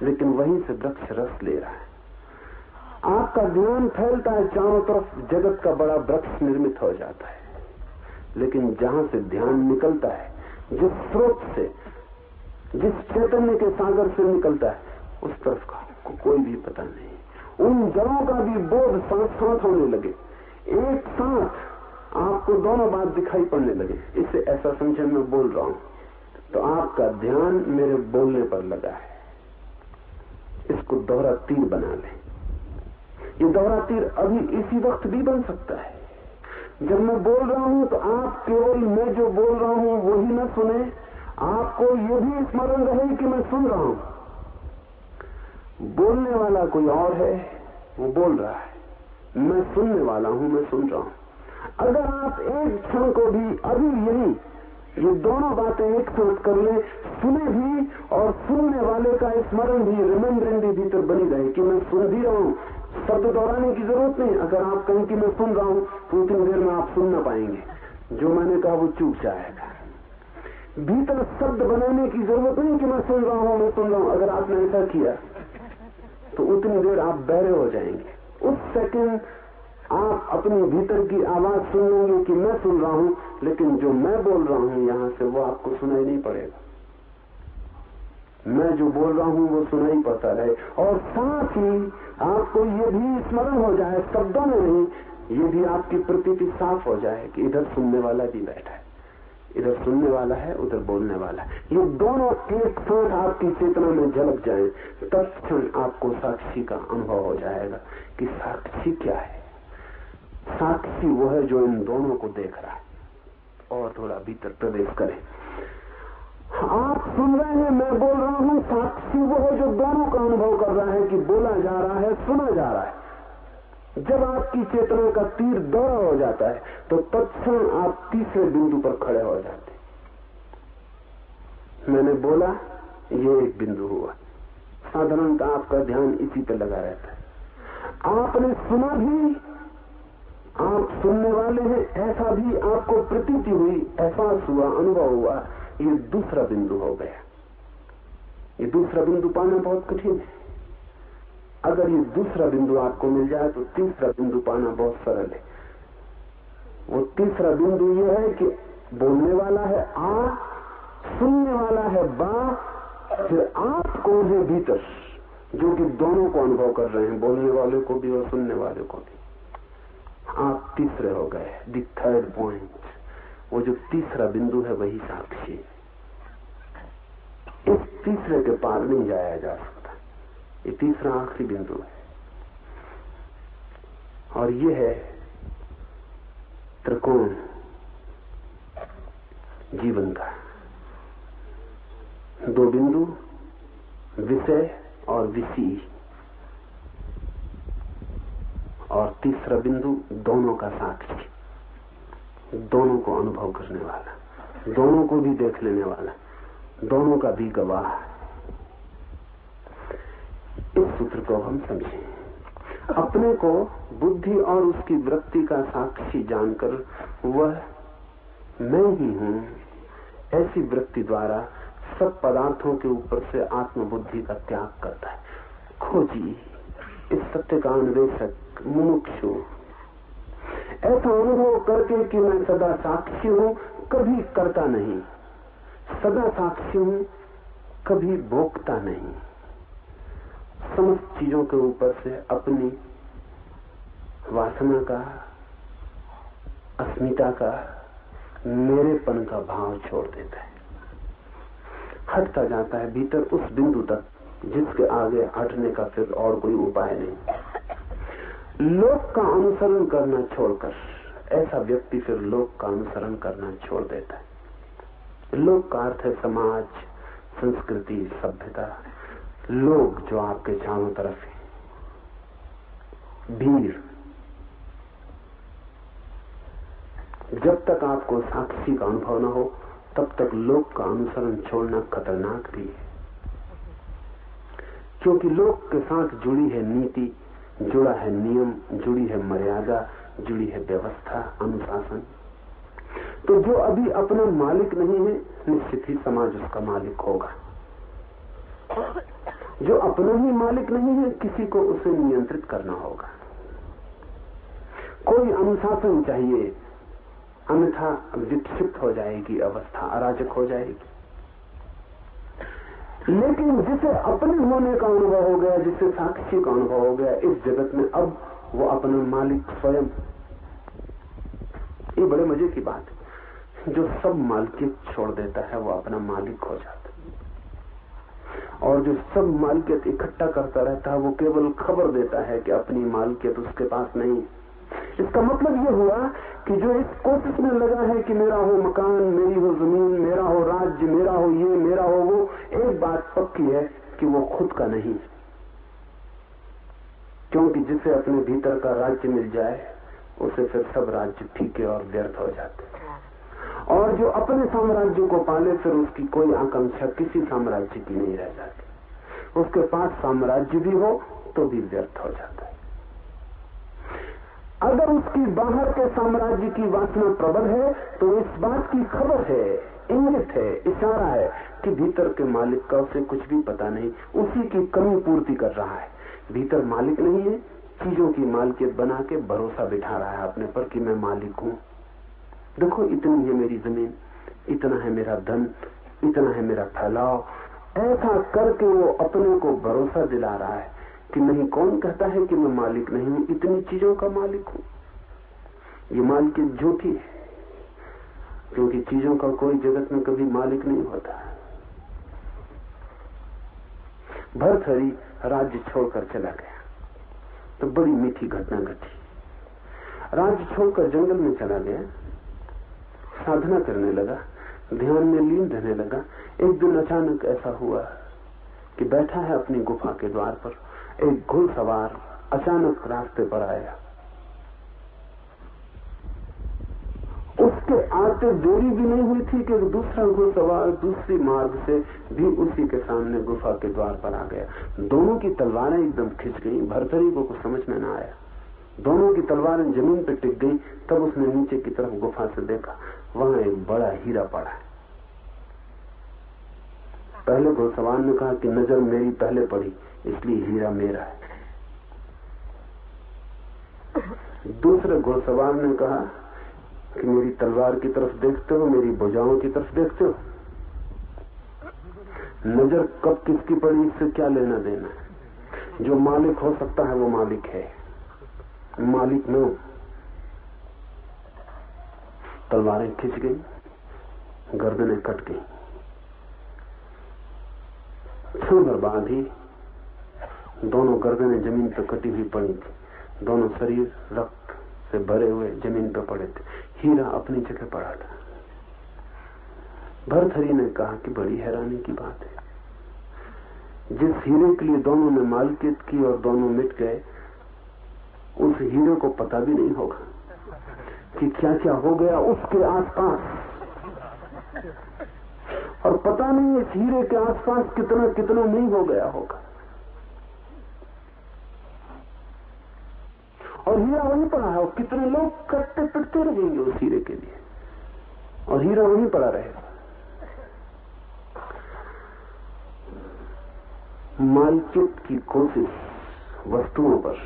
लेकिन वहीं से वृक्ष रस ले रहा है। आपका ध्यान फैलता है चारों तरफ, जगत का बड़ा वृक्ष निर्मित हो जाता है, लेकिन जहां से ध्यान निकलता है, जिस स्रोत से, जिस चैतन्य के सागर से निकलता है, उस तरफ का कोई भी पता नहीं। उन जड़ों का भी बोध साथ साथ होने लगे, एक साथ आपको दोनों बात दिखाई पड़ने लगे। इससे ऐसा समझे मैं बोल रहा हूं तो आपका ध्यान मेरे बोलने पर लगा है, इसको दोहरा तीर बना लें। ये दोहरा तीर अभी इसी वक्त भी बन सकता है। जब मैं बोल रहा हूं तो आप केवल मैं जो बोल रहा हूं वही न सुने, आपको ये भी स्मरण रहे कि मैं सुन रहा हूं। बोलने वाला कोई और है, वो बोल रहा है, मैं सुनने वाला हूं, मैं सुन रहा हूं। अगर आप एक क्षण को भी अभी यही ये दोनों बातें एक साथ कर ले, सुने भी और सुनने वाले का स्मरण भी, रिमेम्बरिंग भी भीतर बनी रहे कि मैं सुन भी रहा हूं, शब्द दोहराने की जरूरत नहीं। अगर आप कहें कि मैं सुन रहा हूं तो उतनी देर में आप सुन ना पाएंगे, जो मैंने कहा वो चूक जाएगा। भीतर शब्द बनाने की जरूरत नहीं कि मैं सुन रहा हूं, मैं सुन रहा हूं। अगर आपने ऐसा किया तो उतनी देर आप बहरे हो जाएंगे। उस सेकंड आप अपनी भीतर की आवाज सुन लेंगे कि मैं सुन रहा हूं, लेकिन जो मैं बोल रहा हूं यहां से वो आपको सुनाई नहीं पड़ेगा। मैं जो बोल रहा हूं वो सुनाई पड़ता रहे, और साथ ही आपको ये भी स्मरण हो जाए, शब्दों में नहीं, ये भी आपकी प्रतीति साफ हो जाए कि इधर सुनने वाला भी बैठा है, इधर सुनने वाला है, उधर बोलने वाला है। ये दोनों एक साथ आपकी चेतना में झलक जाए, तत्क्षण आपको साक्षी का अनुभव हो जाएगा कि साक्षी क्या है। साक्षी वो है जो इन दोनों को देख रहा है। और थोड़ा भीतर प्रवेश करें। आप सुन रहे हैं, मैं बोल रहा हूं, साक्षी वो है जो दोनों का अनुभव कर रहा है कि बोला जा रहा है, सुना जा रहा है। जब आपकी चेतना का तीर दौड़ा हो जाता है तो तत्क्षण आप तीसरे बिंदु पर खड़े हो जाते। मैंने बोला, ये एक बिंदु हुआ। साधारणतः आपका ध्यान इसी पे लगा रहता है। आपने सुना भी, आप सुनने वाले हैं, ऐसा भी आपको प्रतीति हुई, एहसास हुआ, अनुभव हुआ, ये दूसरा बिंदु हो गया। ये दूसरा बिंदु पाना बहुत कठिन है। अगर ये दूसरा बिंदु आपको मिल जाए तो तीसरा बिंदु पाना बहुत सरल है। वो तीसरा बिंदु ये है कि बोलने वाला है आ, सुनने वाला है बा, फिर आप कौन है भीतर, जो कि दोनों को अनुभव कर रहे हैं, बोलने वाले को भी और सुनने वाले को भी। आप तीसरे हो गए, द थर्ड पॉइंट। वो जो तीसरा बिंदु है वही साक्षी। इस तीसरे के पार नहीं जाया जा सकता। ये तीसरा आखिरी बिंदु है और ये है त्रिकोण जीवन का। दो बिंदु, विषय और विषय, और तीसरा बिंदु दोनों का साक्षी, दोनों को अनुभव करने वाला, दोनों को भी देख लेने वाला, दोनों का भी गवाह। इस सूत्र को हम समझें। अपने को बुद्धि और उसकी वृत्ति का साक्षी जानकर वह मैं ही हूं, ऐसी वृत्ति द्वारा सब पदार्थों के ऊपर से आत्मबुद्धि का त्याग करता है। खोजी, इस सत्य का अन्वेषक, मुमुक्षु ऐसा अनुभव करके कि मैं सदा साक्षी हूं, कभी करता नहीं, सदा साक्षी हूं, कभी भोगता नहीं, समस्त चीजों के ऊपर से अपनी वासना का, अस्मिता का, मेरेपन का भाव छोड़ देता है, हटता जाता है भीतर उस बिंदु तक जिसके आगे हटने का फिर और कोई उपाय नहीं। लोक का अनुसरण करना छोड़कर ऐसा व्यक्ति फिर लोक का अनुसरण करना छोड़ देता है। लोक का अर्थ है समाज, संस्कृति, सभ्यता, लोग जो आपके चारों तरफ है, भीड़। जब तक आपको साक्षी का अनुभव न हो तब तक लोक का अनुसरण छोड़ना खतरनाक भी है, क्योंकि लोक के साथ जुड़ी है नीति, जुड़ा है नियम, जुड़ी है मर्यादा, जुड़ी है व्यवस्था, अनुशासन। तो जो अभी अपना मालिक नहीं है, निश्चित ही समाज उसका मालिक होगा। जो अपना ही मालिक नहीं है, किसी को उसे नियंत्रित करना होगा। कोई अनुशासन चाहिए, अन्यथा विक्षिप्त हो जाएगी अवस्था, अराजक हो जाएगी। लेकिन जिसे अपने होने का अनुभव हो गया, जिसे साक्षी का अनुभव हो गया इस जगत में, अब वो अपना मालिक स्वयं। ये बड़े मजे की बात है। जो सब मालिकियत छोड़ देता है वो अपना मालिक हो जाता है, और जो सब मालिकियत इकट्ठा करता रहता है वो केवल खबर देता है कि अपनी मालिकियत उसके पास नहीं। इसका मतलब ये हुआ कि जो इस कोशिश में लगा है कि मेरा हो मकान, मेरी हो जमीन, मेरा हो राज्य, मेरा हो ये, मेरा हो वो, एक बात पक्की है कि वो खुद का नहीं। क्योंकि जिसे अपने भीतर का राज्य मिल जाए उसे फिर सब राज्य फीके और व्यर्थ हो जाते हैं, और जो अपने साम्राज्य को पाले फिर उसकी कोई आकांक्षा किसी साम्राज्य की नहीं रह जाती। उसके पास साम्राज्य भी हो तो भी व्यर्थ हो जाता है। अगर उसकी बाहर के साम्राज्य की वासना प्रबल है तो इस बात की खबर है, इंगित है, इशारा है कि भीतर के मालिक का उसे कुछ भी पता नहीं, उसी की कमी पूर्ति कर रहा है। भीतर मालिक नहीं है, चीजों की मालिकियत बना के भरोसा बिठा रहा है अपने पर कि मैं मालिक हूं। देखो इतनी है मेरी जमीन, इतना है मेरा धन, इतना है मेरा फैलाव। ऐसा करके वो अपने को भरोसा दिला रहा है कि नहीं, कौन कहता है कि मैं मालिक नहीं हूं, इतनी चीजों का मालिक हूं। ये मालिकियत झूठी है, क्योंकि चीजों का कोई जगत में कभी मालिक नहीं होता। भर्तहरि राज्य छोड़कर चला गया तो बड़ी मीठी घटना घटी। राज्य छोड़कर जंगल में चला गया, साधना करने लगा, ध्यान में लीन रहने लगा। एक दिन अचानक ऐसा हुआ कि बैठा है अपनी गुफा के द्वार पर, एक घुड़सवार अचानक रास्ते पर आया। उसके आते देरी भी नहीं हुई थी कि दूसरा घुड़सवार दूसरी मार्ग से भी उसी के सामने गुफा के द्वार पर आ गया। दोनों की तलवारें एकदम खिंच गई। भर्तहरि को कुछ समझ में न आया, दोनों की तलवारें जमीन पर टिक गई। तब उसने नीचे की तरफ गुफा से देखा, वहां एक बड़ा हीरा पड़ा है। पहले घुड़सवार ने कहा कि नजर मेरी पहले पड़ी इसलिए हीरा मेरा है। दूसरे घुड़सवार ने कहा कि मेरी तलवार की तरफ देखते हो, मेरी भुजाओं की तरफ देखते हो? नजर कब किसकी पड़ी इससे क्या लेना देना है? जो मालिक हो सकता है वो मालिक है, मालिक न। तलवारें खिंच गई, गर्दनें कट गई। क्षण भर बाद ही दोनों गर्दनें जमीन पर कटी हुई पड़ी थी, दोनों शरीर रक्त से भरे हुए जमीन पर पड़े थे। हीरा अपनी जगह पड़ा था। भर्तहरि ने कहा कि बड़ी हैरानी की बात है, जिस हीरे के लिए दोनों ने मालकियत की और दोनों मिट गए, उस हीरे को पता भी नहीं होगा कि क्या क्या हो गया उसके आसपास, और पता नहीं इस हीरे के आसपास कितना कितना नहीं हो गया होगा। और हीरा वहीं पड़ा है, और कितने लोग कटते पिटते रहेंगे उस हीरे के लिए, और हीरा वहीं पड़ा रहेगा। मालकियत की कोशिश वस्तुओं पर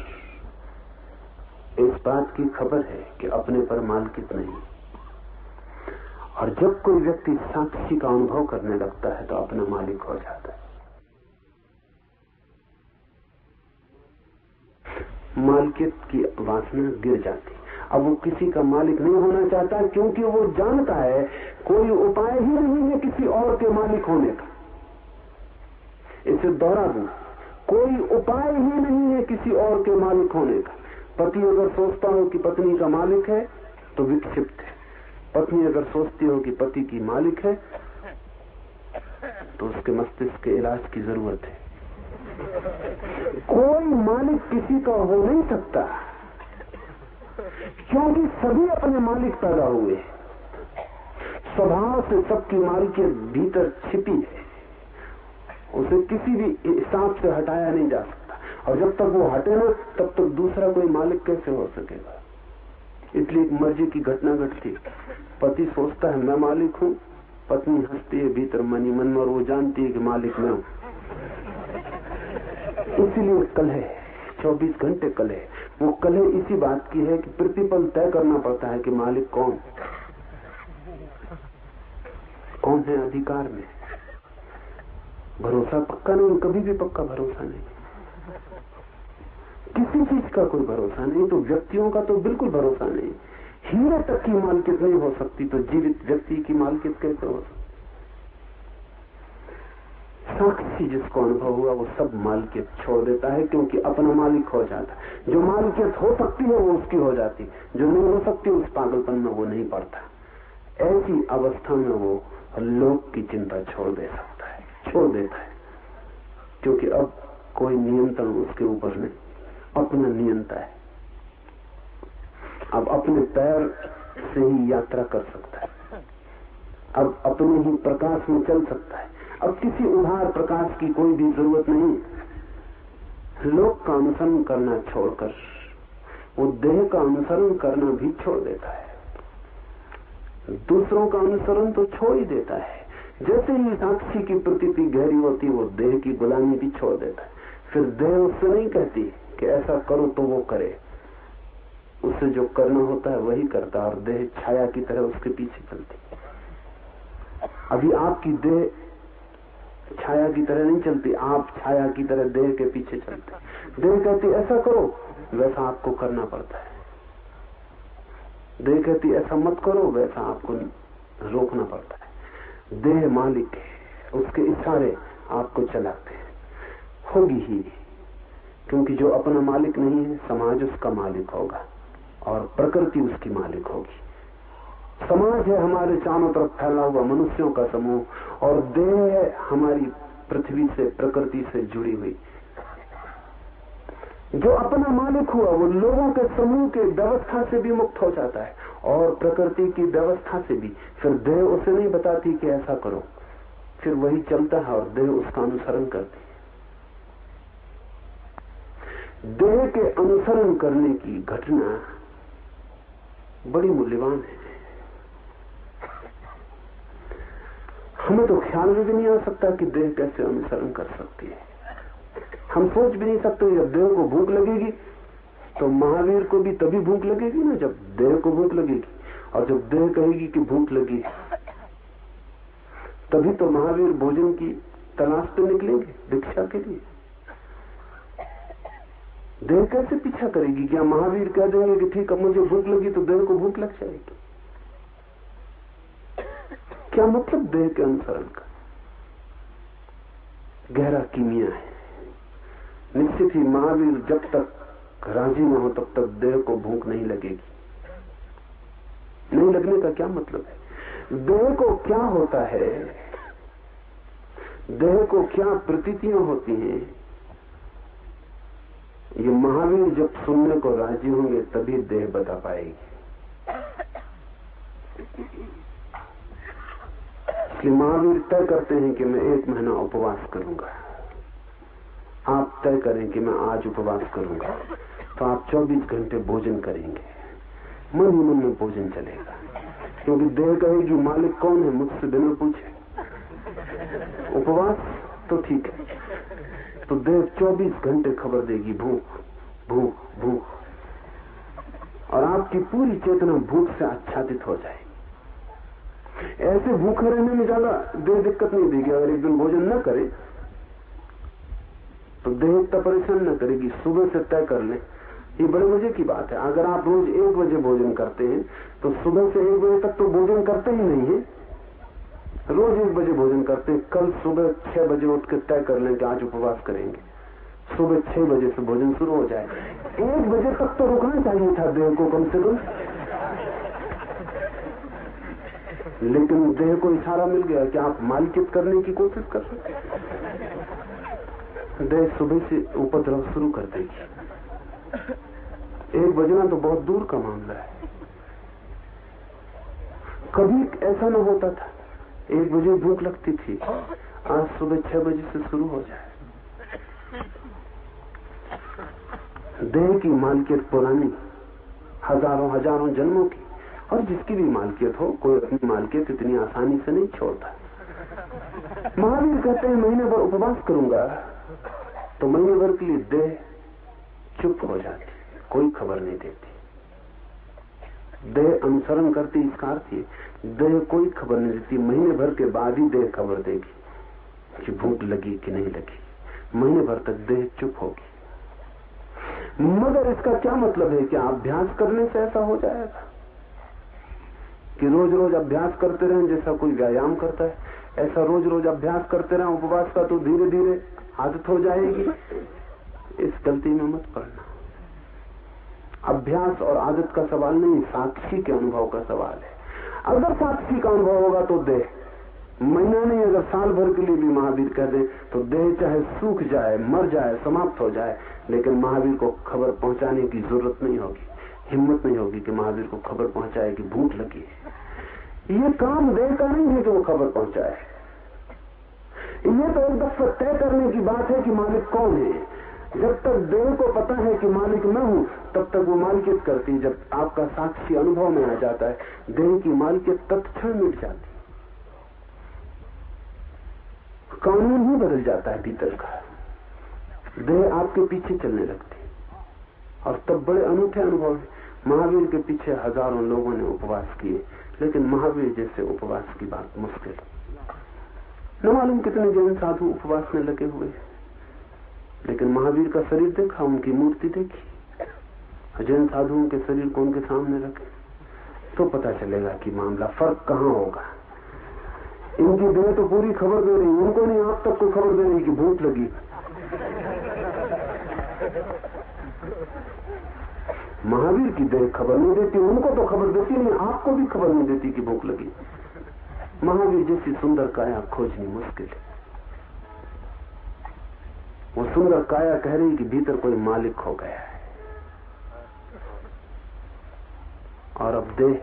इस बात की खबर है कि अपने पर मालकियत नहीं। और जब कोई व्यक्ति साक्षी का अनुभव करने लगता है तो अपना मालिक हो जाता है। मालकियत की वासना गिर जाती। अब वो किसी का मालिक नहीं होना चाहता, क्योंकि वो जानता है कोई उपाय ही नहीं है किसी और के मालिक होने का। इसे दोहरा दूं, कोई उपाय ही नहीं है किसी और के मालिक होने का। पति अगर सोचता हो कि पत्नी का मालिक है तो विक्षिप्त है। पत्नी अगर सोचती हो कि पति की मालिक है तो उसके मस्तिष्क के इलाज की जरूरत है। कोई मालिक किसी का हो नहीं सकता, क्योंकि सभी अपने मालिक पैदा हुए। स्वभाव से सबकी मालिकियत भीतर छिपी है, उसे किसी भी हिसाब से हटाया नहीं जा सकता। और जब तक वो हटे ना, तब तक दूसरा कोई मालिक कैसे हो सकेगा। इसलिए एक मर्जी की घटना घटती। पति सोचता है मैं मालिक हूं, पत्नी हंसती है भीतर मनी मन में, और वो जानती है कि मालिक मैं हूं। इसीलिए कलह, 24 घंटे कलह। वो कलह इसी बात की है कि प्रतिपल तय करना पड़ता है कि मालिक कौन है अधिकार में। भरोसा पक्का नहीं, कभी भी पक्का भरोसा नहीं, किसी चीज का कोई भरोसा नहीं। तो व्यक्तियों का तो बिल्कुल भरोसा नहीं। हीरे तक की मालकियत नहीं हो सकती, तो जीवित व्यक्ति की मालकियत कैसे हो सकती? साक्षी जिसको अनुभव हुआ वो सब मालकियत छोड़ देता है, क्योंकि अपना मालिक हो जाता है। जो मालकियत हो सकती है वो उसकी हो जाती, जो नहीं हो सकती उस पागलपन में वो नहीं पड़ता। ऐसी अवस्था में वो लोक की चिंता छोड़ दे सकता है, छोड़ देता है, क्योंकि अब कोई नियंत्रण उसके ऊपर नहीं, अपना नियंता है। अब अपने पैर से ही यात्रा कर सकता है, अब अपने ही प्रकाश में चल सकता है। अब किसी उधार प्रकाश की कोई भी जरूरत नहीं। लोक का अनुसरण करना छोड़कर वो देह का अनुसरण करना भी छोड़ देता है। दूसरों का अनुसरण तो छोड़ ही देता है। जैसे ही साक्षी की प्रतीति गहरी होती, वो देह की गुलामी भी छोड़ देता है। फिर देह उससे नहीं कहती कि ऐसा करो तो वो करे, उससे जो करना होता है वही करता, और देह छाया की तरह उसके पीछे चलती। अभी आपकी देह छाया की तरह नहीं चलती, आप छाया की तरह देह के पीछे चलते। देह कहती ऐसा करो, वैसा आपको करना पड़ता है। देह कहती ऐसा मत करो, वैसा आपको रोकना पड़ता है। देह मालिक है, उसके इशारे आपको चलाते हैं। होगी ही, क्योंकि जो अपना मालिक नहीं है, समाज उसका मालिक होगा और प्रकृति उसकी मालिक होगी। समाज है हमारे चारों तरफ फैला हुआ मनुष्यों का समूह, और देह है हमारी पृथ्वी से, प्रकृति से जुड़ी हुई। जो अपना मालिक हुआ वो लोगों के समूह के व्यवस्था से भी मुक्त हो जाता है, और प्रकृति की व्यवस्था से भी। फिर देह उसे नहीं बताती कि ऐसा करो, फिर वही चलता है और देह उसका अनुसरण करती है। देह के अनुसरण करने की घटना बड़ी मूल्यवान है। हमें तो ख्याल में भी नहीं आ सकता कि देह कैसे अनुसरण कर सकती है। हम सोच भी नहीं सकते जब देह को भूख लगेगी तो महावीर को भी तभी भूख लगेगी ना जब देह को भूख लगेगी, और जब देह कहेगी कि भूख लगी तभी तो महावीर भोजन की तलाश पे निकलेंगे भिक्षा के लिए। देह कैसे पीछा करेगी? क्या महावीर कह देंगे कि ठीक है मुझे भूख लगी तो देह को भूख लग जाएगी? क्या मतलब देह के अनुसरण का? गहरा कीमिया है। निश्चित ही महावीर जब तक राजी न हो तब तक देह को भूख नहीं लगेगी। नहीं लगने का क्या मतलब है? देह को क्या होता है, देह को क्या प्रतीतियां होती हैं, ये महावीर जब सुनने को राजी होंगे तभी देह बता पाएगी। इसलिए महावीर तय करते हैं कि मैं 1 महीना उपवास करूंगा। आप तय करें कि मैं आज उपवास करूंगा, तो आप 24 घंटे भोजन करेंगे। मन ही मन में भोजन चलेगा, क्योंकि देह कहेगी मालिक कौन है, मुझसे बिना पूछे। उपवास तो ठीक है, तो देह 24 घंटे खबर देगी भूख भूख भूख, और आपकी पूरी चेतना भूख से आच्छादित हो जाएगी। ऐसे भूखे रहने में ज्यादा देह दिक्कत नहीं देगी। अगर एक दिन भोजन न करे तो देह इतना परेशान न करेगी। सुबह से तय कर ले, ये बड़े मजे की बात है। अगर आप रोज 1 बजे भोजन करते हैं तो सुबह से 1 बजे तक तो भोजन करते ही नहीं है। रोज 1 बजे भोजन करते हैं, कल सुबह 6 बजे उठ के तय कर लें कि आज उपवास करेंगे। सुबह 6 बजे से भोजन शुरू हो जाए। 1 बजे तक तो रुकना चाहिए था देह को कम से कम, लेकिन देह को इशारा मिल गया कि आप मालिकियत करने की कोशिश कर रहे हैं। देह सुबह से उपद्रव शुरू कर देगी। 1 बजना तो बहुत दूर का मामला है। कभी ऐसा न होता था 1 बजे भूख लगती थी, आज सुबह 6 बजे से शुरू हो जाए। देह की मालिकियत पुरानी, हजारों हजारों जन्मों की, और जिसकी भी मालिकियत हो, कोई अपनी मालिकियत इतनी आसानी से नहीं छोड़ता। महावीर कहते हैं महीने भर उपवास करूंगा, तो महीने भर के लिए देह चुप हो जाती, कोई खबर नहीं देती। देह अनुसरण करती, इसका अर्थ ये देह कोई खबर नहीं देती। महीने भर के बाद ही देह खबर देगी कि भूख लगी कि नहीं लगी। महीने भर तक देह चुप होगी। मगर इसका क्या मतलब है कि अभ्यास करने से ऐसा हो जाएगा कि रोज रोज अभ्यास करते रहें जैसा कोई व्यायाम करता है, ऐसा रोज रोज अभ्यास करते रहें उपवास का तो धीरे धीरे आदत हो जाएगी। इस गलती में मत पड़ना। अभ्यास और आदत का सवाल नहीं, साक्षी के अनुभव का सवाल है। अगर साक्षी का अनुभव होगा तो देह महीना नहीं, अगर साल भर के लिए भी महावीर कह दे तो देह चाहे सूख जाए, मर जाए, समाप्त हो जाए, लेकिन महावीर को खबर पहुंचाने की जरूरत नहीं होगी, हिम्मत नहीं होगी कि महावीर को खबर पहुंचाए कि भूख लगी है। ये काम देह का नहीं है कि वो खबर पहुंचाए। ये तो एक दफा तय करने की बात है कि मालिक कौन है। जब तक देह को पता है कि मालिक मैं हूं, तब तक वो मालिकियत करती। जब आपका साक्षी अनुभव में आ जाता है, देह की मालिकियत तत्क्षण मिट जाती, कानून ही बदल जाता है भीतर का। देह आपके पीछे चलने लगती, और तब बड़े अनूठे अनुभव है। महावीर के पीछे हजारों लोगों ने उपवास किए, लेकिन महावीर जैसे उपवास की बात मुश्किल। न मालूम कितने जैन साधु उपवास में लगे हुए, लेकिन महावीर का शरीर देखा, उनकी मूर्ति देखी, जैन साधुओं के शरीर को उनके सामने रखे, तो पता चलेगा कि मामला फर्क कहां होगा। इनकी देह तो पूरी खबर दे रही, उनको नहीं आप तक को खबर दे रही कि भूख लगी। महावीर की देह खबर नहीं देती, उनको तो खबर देती नहीं, आपको भी खबर नहीं देती कि भूख लगी। महावीर जैसी सुंदर काया खोजनी मुश्किल है। वो सुंदर काया कह रही कि भीतर कोई मालिक हो गया है, और अब देह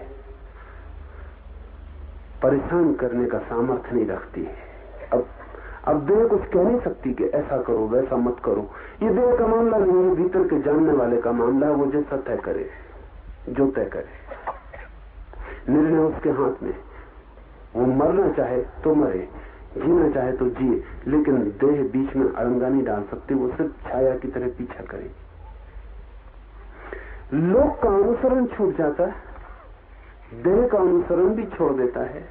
परेशान करने का सामर्थ्य नहीं रखती है। अब देह कुछ कह नहीं सकती कि ऐसा करो वैसा मत करो। ये देह का मामला नहीं है, भीतर के जानने वाले का मामला है। वो जैसा तय करे, जो तय करे, निर्णय उसके हाथ में। वो मरना चाहे तो मरे, जीना चाहे तो जिए, लेकिन देह बीच में अड़ंगा नहीं डाल सकती। वो सिर्फ छाया की तरह पीछा करे। लोक का अनुसरण छूट जाता है, देह का अनुसरण भी छोड़ देता है।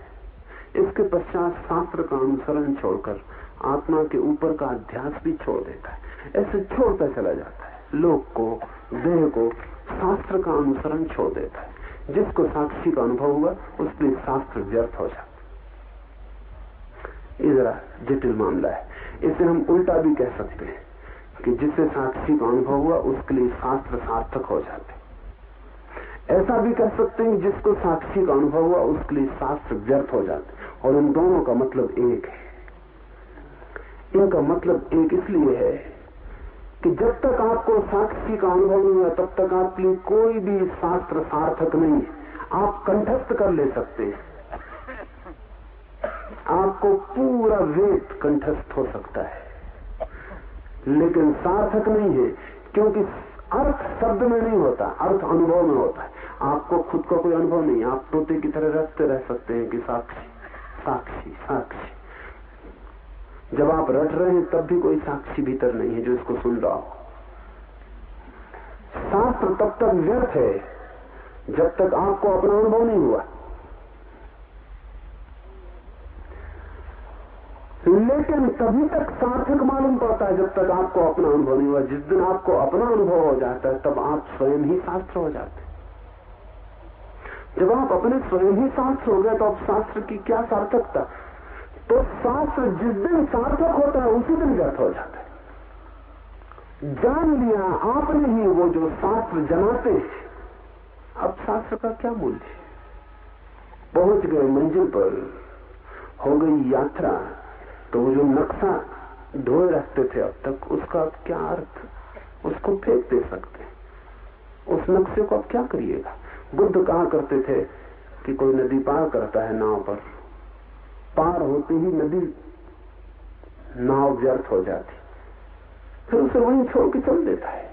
इसके पश्चात शास्त्र का अनुसरण छोड़कर आत्मा के ऊपर का अध्यास भी छोड़ देता है। ऐसे छोड़ता चला जाता है, लोक को, देह को, शास्त्र का अनुसरण छोड़ देता है। जिसको साक्षी का अनुभव हुआ उसके लिए शास्त्र व्यर्थ हो जाता। ये जरा जटिल मामला है। इसे हम उल्टा भी कह सकते हैं कि जिससे साक्षी का अनुभव हुआ उसके लिए शास्त्र सार्थक हो जाते। ऐसा भी कह सकते हैं जिसको साक्षी का अनुभव हुआ उसके लिए शास्त्र व्यर्थ हो जाते। और इन दोनों का मतलब एक है। इनका मतलब एक इसलिए है कि जब तक आपको साक्षी का अनुभव नहीं हुआ तब तक आपके लिए कोई भी शास्त्र सार्थक नहीं है। आप कंठस्थ कर ले सकते हैं, आपको पूरा वेद कंठस्थ हो सकता है, लेकिन सार्थक नहीं है, क्योंकि अर्थ शब्द में नहीं होता, अर्थ अनुभव में होता है। आपको खुद का कोई अनुभव नहीं, आप तोते की तरह रटते रह सकते हैं कि साक्षी साक्षी साक्षी। जब आप रट रहे हैं तब भी कोई साक्षी भीतर नहीं है जो इसको सुन रहा हो। शास्त्र तब तक व्यर्थ है जब तक आपको अपना अनुभव नहीं हुआ, लेकिन तभी तक सार्थक मालूम पड़ता है जब तक आपको अपना अनुभव नहीं हुआ। जिस दिन आपको अपना अनुभव हो जाता है तब आप स्वयं ही शास्त्र हो जाते हैं। जब आप अपने स्वयं ही शास्त्र हो गए तो अब शास्त्र की क्या सार्थकता। तो शास्त्र जिस दिन सार्थक होता है उसी दिन व्यर्थ हो जाता है। जान लिया आपने ही वो जो शास्त्र जमाते हैं, अब शास्त्र का क्या मूल्य। पहुंच गए मंजिल पर, हो गई यात्रा, तो वो जो नक्शा ढोए रखते थे अब तक, उसका क्या अर्थ। उसको फेंक दे सकते, उस नक्शे को अब क्या करिएगा। बुद्ध कहा करते थे कि कोई नदी पार करता है नाव पर, पार होते ही नदी नाव व्यर्थ हो जाती, फिर उसे वहीं छोड़ के चल देता है।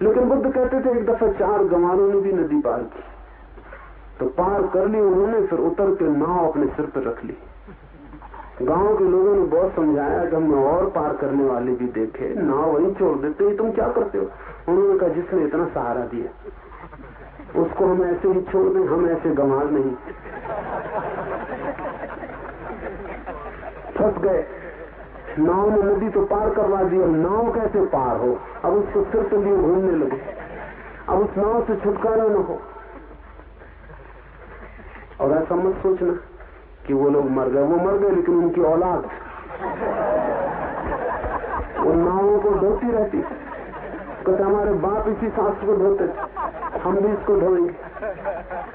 लेकिन बुद्ध कहते थे एक दफा 4 गंवारों ने भी नदी पार की, तो पार कर ली उन्होंने, फिर उतर के नाव अपने सिर पर रख ली। गांव के लोगों ने बहुत समझाया कि हमने और पार करने वाले भी देखे, नाव वहीं छोड़ देते, तुम क्या करते हो। उन्होंने कहा जिसने इतना सहारा दिया उसको हम ऐसे ही छोड़ दें, हम ऐसे गंवार नहीं। फंस गए, नाव ने नदी तो पार करवा दी, अब नाव कैसे पार हो। अब उसको सिर पे लिए घूमने लगे, अब उस नाव से छुटकारा न हो। और ऐसा मत सोचना कि वो लोग मर गए, वो मर गए लेकिन उनकी औलाद वो नावों को ढोती रहती। कहते हमारे बाप इसी शास्त्र को ढोते थे, हम भी इसको ढोएंगे।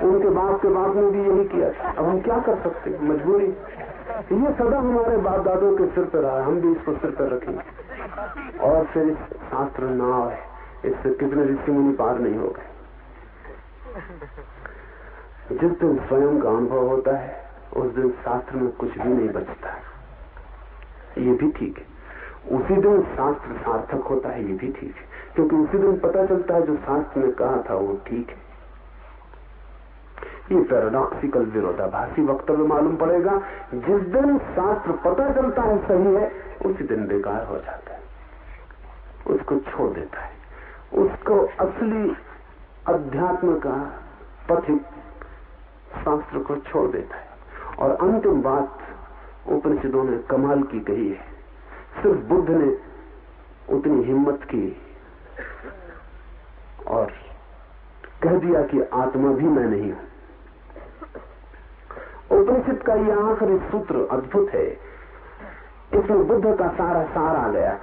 उनके बाप के बाप ने भी यही किया था, अब हम क्या कर सकते, मजबूरी। ये सदा हमारे बाप दादों के सिर पर रहा, हम भी इसको सिर पर रखेंगे। और फिर इस शास्त्र नाव है, इससे कितने ऋषि मुनि पार नहीं हो गए। जिस दिन स्वयं का अनुभव होता है उस दिन शास्त्र में कुछ भी नहीं बचता। ये भी ठीक है। उसी दिन शास्त्र सार्थक होता है, ये भी ठीक है, क्योंकि उसी दिन पता चलता है जो शास्त्र ने कहा था वो ठीक है। ये पैराडॉक्सिकल विरोधाभासी वक्तव्य मालूम पड़ेगा। जिस दिन शास्त्र पता चलता है सही है उसी दिन बेकार हो जाता है, उसको छोड़ देता है, उसको असली अध्यात्म का पथिक शास्त्र को छोड़ देता है। और अंतिम बात उपनिषदों ने कमाल की कही है, सिर्फ बुद्ध ने उतनी हिम्मत की और कह दिया कि आत्मा भी मैं नहीं हूं। उपनिषद का यह आखिरी सूत्र अद्भुत है, इसमें बुद्ध का सारा सार आ गया।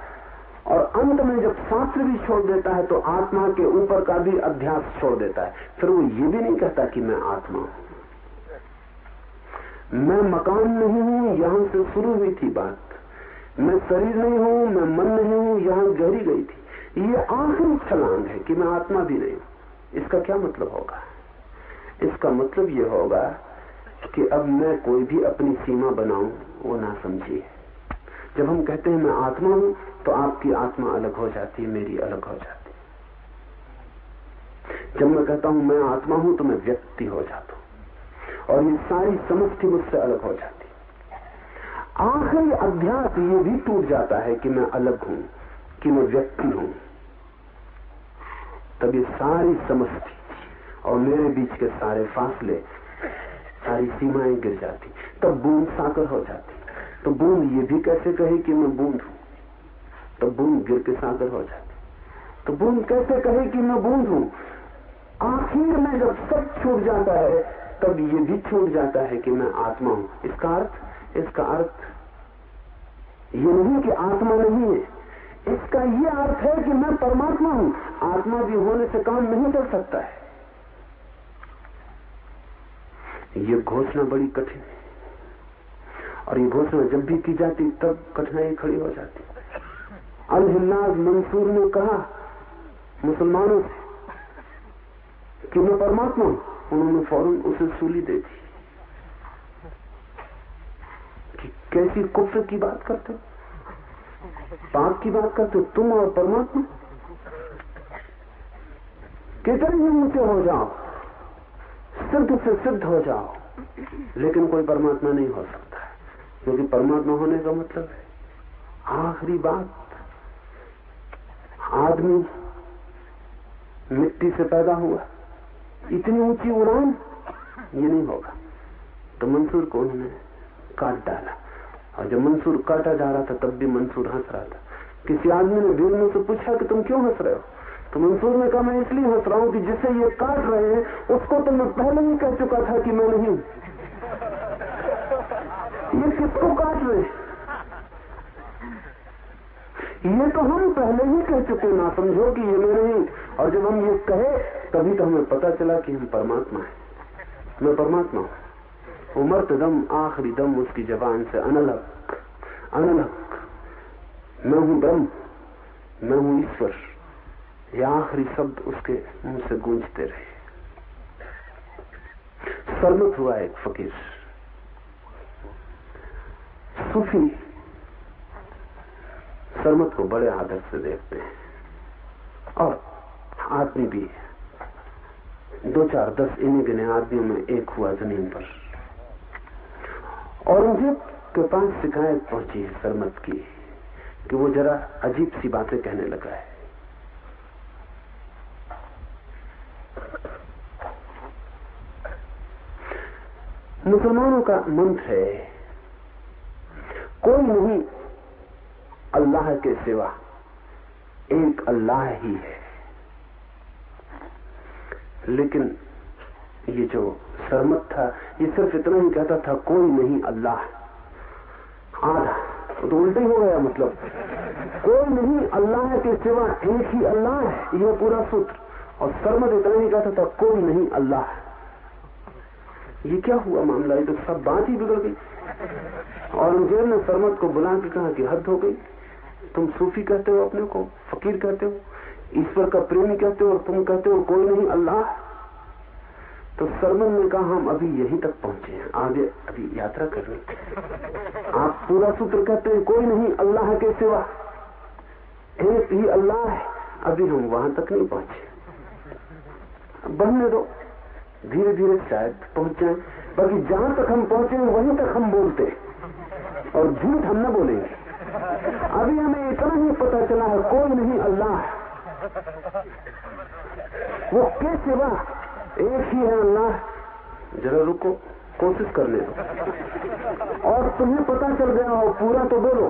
और अंत में जब शास्त्र भी छोड़ देता है तो आत्मा के ऊपर का भी अध्यास छोड़ देता है। फिर वो ये भी नहीं कहता कि मैं आत्मा हूं, मैं मकान नहीं हूं, यहां से शुरू हुई थी बात, मैं शरीर नहीं हूं, मैं मन नहीं हूं, यहां गहरी गई थी। ये आखिरी छलांग है कि मैं आत्मा भी नहीं हूं। इसका क्या मतलब होगा? इसका मतलब ये होगा कि अब मैं कोई भी अपनी सीमा बनाऊं वो ना समझिए। जब हम कहते हैं मैं आत्मा हूं तो आपकी आत्मा अलग हो जाती है, मेरी अलग हो जाती है। जब मैं कहता हूं मैं आत्मा हूं तो मैं व्यक्ति हो जाता हूं और ये सारी समष्टि मुझसे अलग हो जाती है। आखिरी अध्यास ये भी टूट जाता है कि मैं अलग हूं, कि मैं व्यक्ति हूं। तब ये सारी समष्टि और मेरे बीच के सारे फासले, सारी सीमाएं गिर जाती। तब बूंद सागर हो जाती। तो बूंद ये भी कैसे कहे कि मैं बूंद हूं, तो बूंद गिर के सागर हो जाती। तो बूंद कैसे कहे कि मैं बूंद हूं। आखिर में जब सब छूट जाता है तब ये भी छूट जाता है कि मैं आत्मा हूं। इसका अर्थ ये नहीं कि आत्मा नहीं है, इसका ये अर्थ है कि मैं परमात्मा हूं। आत्मा भी होने से काम नहीं कर सकता है। ये घोषणा बड़ी कठिन है, और ये घोषणा जब भी की जाती तब कठिनाई खड़ी हो जाती। अल-हिल्लाज मंसूर ने कहा मुसलमानों से कि मैं परमात्मा हूं, उन्होंने फौरन उसे सूली दे दी कि कैसी कुफ्र की बात करते हो, पाप की बात करते हो तुम और परमात्मा। कितने ही ऊंचे हो जाओ, सिद्ध से सिद्ध हो जाओ, लेकिन कोई परमात्मा नहीं हो सकता है, क्योंकि परमात्मा होने का मतलब है आखिरी बात। आदमी मिट्टी से पैदा हुआ, इतनी ऊंची उड़ान ये नहीं होगा। तो मंसूर को उन्होंने काट डाला, और जब मंसूर काटा जा रहा था तब भी मंसूर हंस रहा था। किसी आदमी ने भीड़ में से पूछा कि तुम क्यों हंस रहे हो, तो मंसूर ने कहा मैं इसलिए हंस रहा हूं कि जिसे ये काट रहे हैं उसको तो मैं पहले ही कह चुका था कि मैं नहीं। ये किसको काट रहे हैं, ये तो हम पहले ही कह चुके, ना समझो कि ये मैं नहीं। और जब हम ये कहे तभी तो हमें पता चला कि हम परमात्मा हैं। मैं परमात्मा हूं। उमरत दम आखिरी दम उसकी जबान से अनलक अनलक, मैं हूं ब्रह्म, मैं हूं ईश्वर, ये आखिरी शब्द उसके मुंह से गूंजते रहे। सरमत हुआ एक फकीर, सूफी सरमत को बड़े आदर से देखते हैं, और आदमी भी 2-4-10 इन्हीं गिने आदमियों में एक हुआ जमीन पर। औरंगजेब के पास शिकायत पहुंची है सरमत की कि वो जरा अजीब सी बातें कहने लगा है। मुसलमानों का मंत्र है कोई नहीं अल्लाह के सिवा, एक अल्लाह ही है। लेकिन ये जो सरमत था ये सिर्फ इतना ही कहता था कोई नहीं अल्लाह, आधा तो उल्टा ही हो गया। मतलब कोई नहीं अल्लाह के सिवा, एक ही अल्लाह है, यह पूरा सूत्र। और सरमत इतना ही कहता था कोई नहीं अल्लाह। ये क्या हुआ मामला, ये तो सब बात ही बिगड़ गई। औरंगजेब ने सरमत को बुला के कहा कि हद हो गई, तुम सूफी कहते हो अपने को, फकीर कहते हो, ईश्वर का प्रेमी कहते हो, और तुम कहते हो कोई नहीं अल्लाह। तो सरमत ने कहा हम अभी यहीं तक पहुंचे हैं, आगे अभी यात्रा करनी। आप पूरा सूत्र कहते हैं कोई नहीं अल्लाह के सिवा, एक ही अल्लाह है, अभी हम वहां तक नहीं पहुंचे, बढ़ने दो, धीरे धीरे शायद पहुंच जाए। बाकी जहां तक हम पहुंचे वहीं तक हम बोलते और झूठ हम न बोलेंगे। अभी हमें इतना ही पता चला है कोई नहीं अल्लाह, वो के सिवा एक ही है अल्लाह। जरा रुको, कोशिश करने दो, और तुम्हें पता चल गया हो पूरा तो बोलो।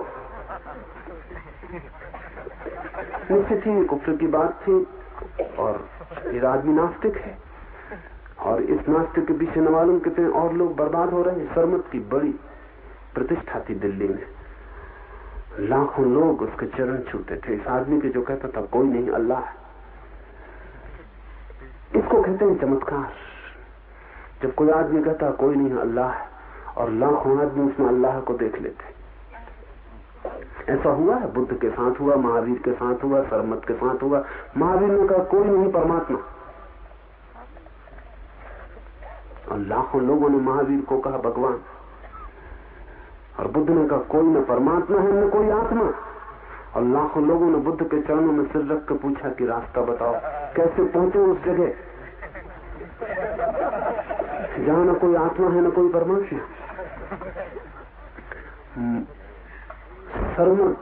निश्चित ही कुफ्र की बात थी, और ये आदमी नास्तिक है, और इस नास्तिक के पीछे न मालूम कितने और लोग बर्बाद हो रहे हैं। सरमत की बड़ी प्रतिष्ठा थी दिल्ली में, लाखों लोग उसके चरण छूते थे इस आदमी के जो कहता था कोई नहीं अल्लाह। इसको कहते हैं चमत्कार, जब कोई आदमी कहता कोई नहीं अल्लाह और लाखों आदमी उसमें अल्लाह को देख लेते। ऐसा हुआ है, बुद्ध के साथ हुआ, महावीर के साथ हुआ, सरमत के साथ हुआ। महावीर ने कहा कोई नहीं परमात्मा, और लाखों लोगों ने महावीर को कहा भगवान, और बुद्ध ने कहा कोई न परमात्मा है न कोई आत्मा, और लाखों लोगों ने बुद्ध के चरणों में सिर रख कर पूछा कि रास्ता बताओ, कैसे पहुंचे उस जगह जहां न कोई आत्मा है न कोई परमात्मा। सरमत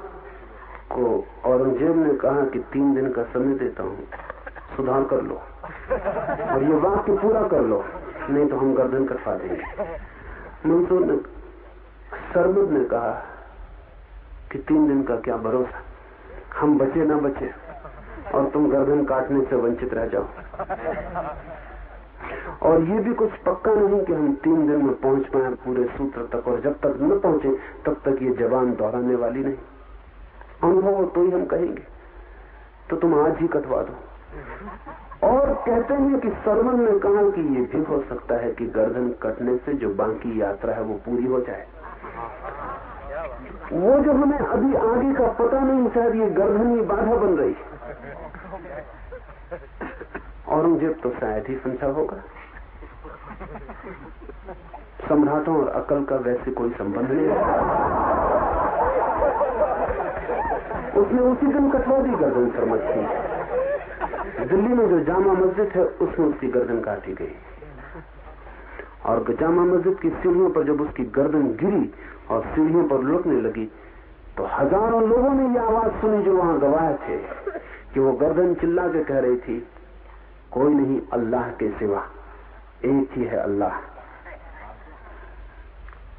को औरंगजेब ने कहा कि 3 दिन का समय देता हूं, सुधार कर लो और ये वाक्य पूरा कर लो, नहीं तो हम गर्दन कटवा देंगे। मंसूर ने, सरमद ने कहा कि 3 दिन का क्या भरोसा, हम बचे ना बचे और तुम गर्दन काटने से वंचित रह जाओ। और ये भी कुछ पक्का नहीं कि हम 3 दिन में पहुंच पाए पूरे सूत्र तक, और जब तक न पहुंचे तब तक ये जबान दोहराने वाली नहीं। अनुभव हो तो ही हम कहेंगे, तो तुम आज ही कटवा दो। और कहते हैं कि सरमन ने कहा कि ये भी हो सकता है कि गर्दन कटने से जो बाकी यात्रा है वो पूरी हो जाए। वो जो हमें अभी आगे का पता नहीं, शायद ये गर्दन ही बाधा बन रही। औरंगजेब तो शायद ही समझा होगा। सम्राटों और अकल का वैसे कोई संबंध नहीं है। उसने उसी दिन कटवा दी गर्दन सरमद की। दिल्ली में जो जामा मस्जिद है उसमें उसकी गर्दन काटी गई, और जामा मस्जिद की सीढ़ियों पर जब उसकी गर्दन गिरी और सीढ़ियों पर लुटने लगी तो हजारों लोगों ने ये आवाज सुनी जो वहां गवाह थे कि वो गर्दन चिल्ला के कह रही थी, कोई नहीं अल्लाह के सिवा, एक ही है अल्लाह।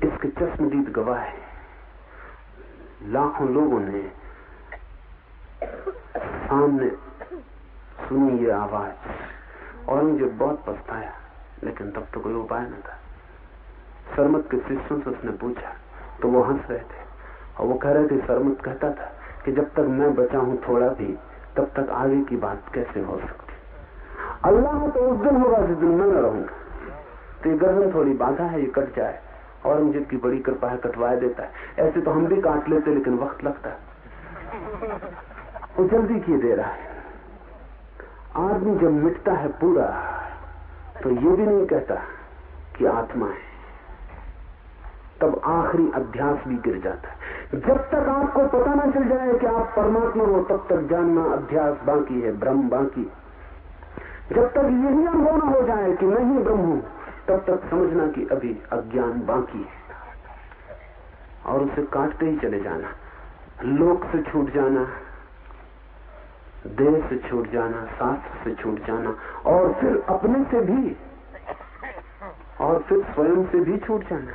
इसके चश्मदीद गवाह है। लाखों लोगों ने सामने सुनी ये आवाज। औरंगजेब बहुत पछताया, लेकिन तब तो कोई उपाय न था। सरमद के शिष्यों से उसने पूछा तो वो हंस रहे थे और वो कह रहे थे, सरमद कहता था कि जब तक मैं बचा हूं थोड़ा भी, तब तक आगे की बात कैसे हो सकती। अल्लाह तो उस दिन होगा जिस दिन मैं न रहूंगा। तो ये गर्दन थोड़ी बाधा है, ये कट जाए। औरंगजेब की बड़ी कृपा है, कटवा देता है। ऐसे तो हम भी काट लेते, लेकिन वक्त लगता है। वो जल्दी किए दे रहा है। आदमी जब मिटता है पूरा तो ये भी नहीं कहता कि आत्मा है, तब आखिरी अध्यास भी गिर जाता है। जब तक आपको पता ना चल जाए कि आप परमात्मा हो, तब तक जानना अध्यास बाकी है, भ्रम बाकी। जब तक यही अनुभव न हो जाए कि मैं ही ब्रह्म हूं, तब तक समझना कि अभी अज्ञान बाकी है, और उसे काटते ही चले जाना। लोक से छूट जाना, देह से छूट जाना, शास्त्र से छूट जाना, और फिर अपने से भी, और फिर स्वयं से भी छूट जाना।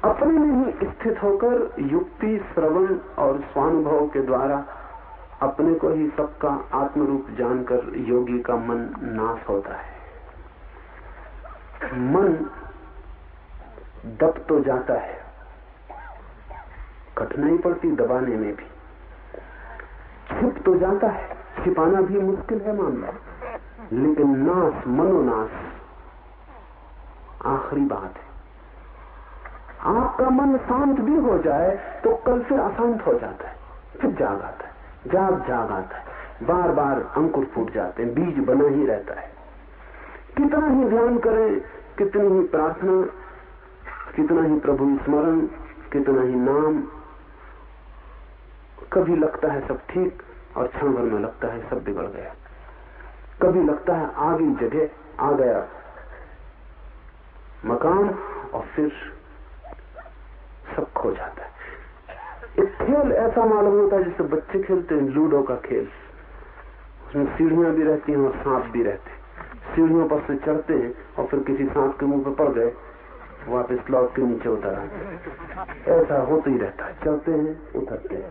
अपने में ही स्थित होकर युक्ति, श्रवण और स्वानुभव के द्वारा अपने को ही सबका आत्मरूप जानकर योगी का मन नाश होता है। मन दब तो जाता है, कठिनाई पड़ती दबाने में भी, छिप तो जाता है, छिपाना भी मुश्किल है मामला, लेकिन नाश, मनोनाश आखिरी बात है। आपका मन शांत भी हो जाए तो कल फिर अशांत हो जाता है, फिर जाग आता है, जाग आता है, बार बार अंकुर फूट जाते हैं, बीज बना ही रहता है। कितना ही ध्यान करें, कितनी ही प्रार्थना, कितना ही प्रभु स्मरण, कितना ही नाम, कभी लगता है सब ठीक और क्षण भर में लगता है सब बिगड़ गया। कभी लगता है आ गई जगह, आ गया मकान, और फिर सब खो जाता है। एक खेल ऐसा मालूम होता है जैसे बच्चे खेलते हैं लूडो का खेल। उसमें सीढ़ियां भी रहती हैं और सांप भी रहते हैं। सीढ़ियों पर से चढ़ते हैं और फिर किसी सांप के मुंह पे पड़ गए, वापस लौट के नीचे उतर आते। ऐसा होता ही रहता है, चलते हैं उतरते हैं।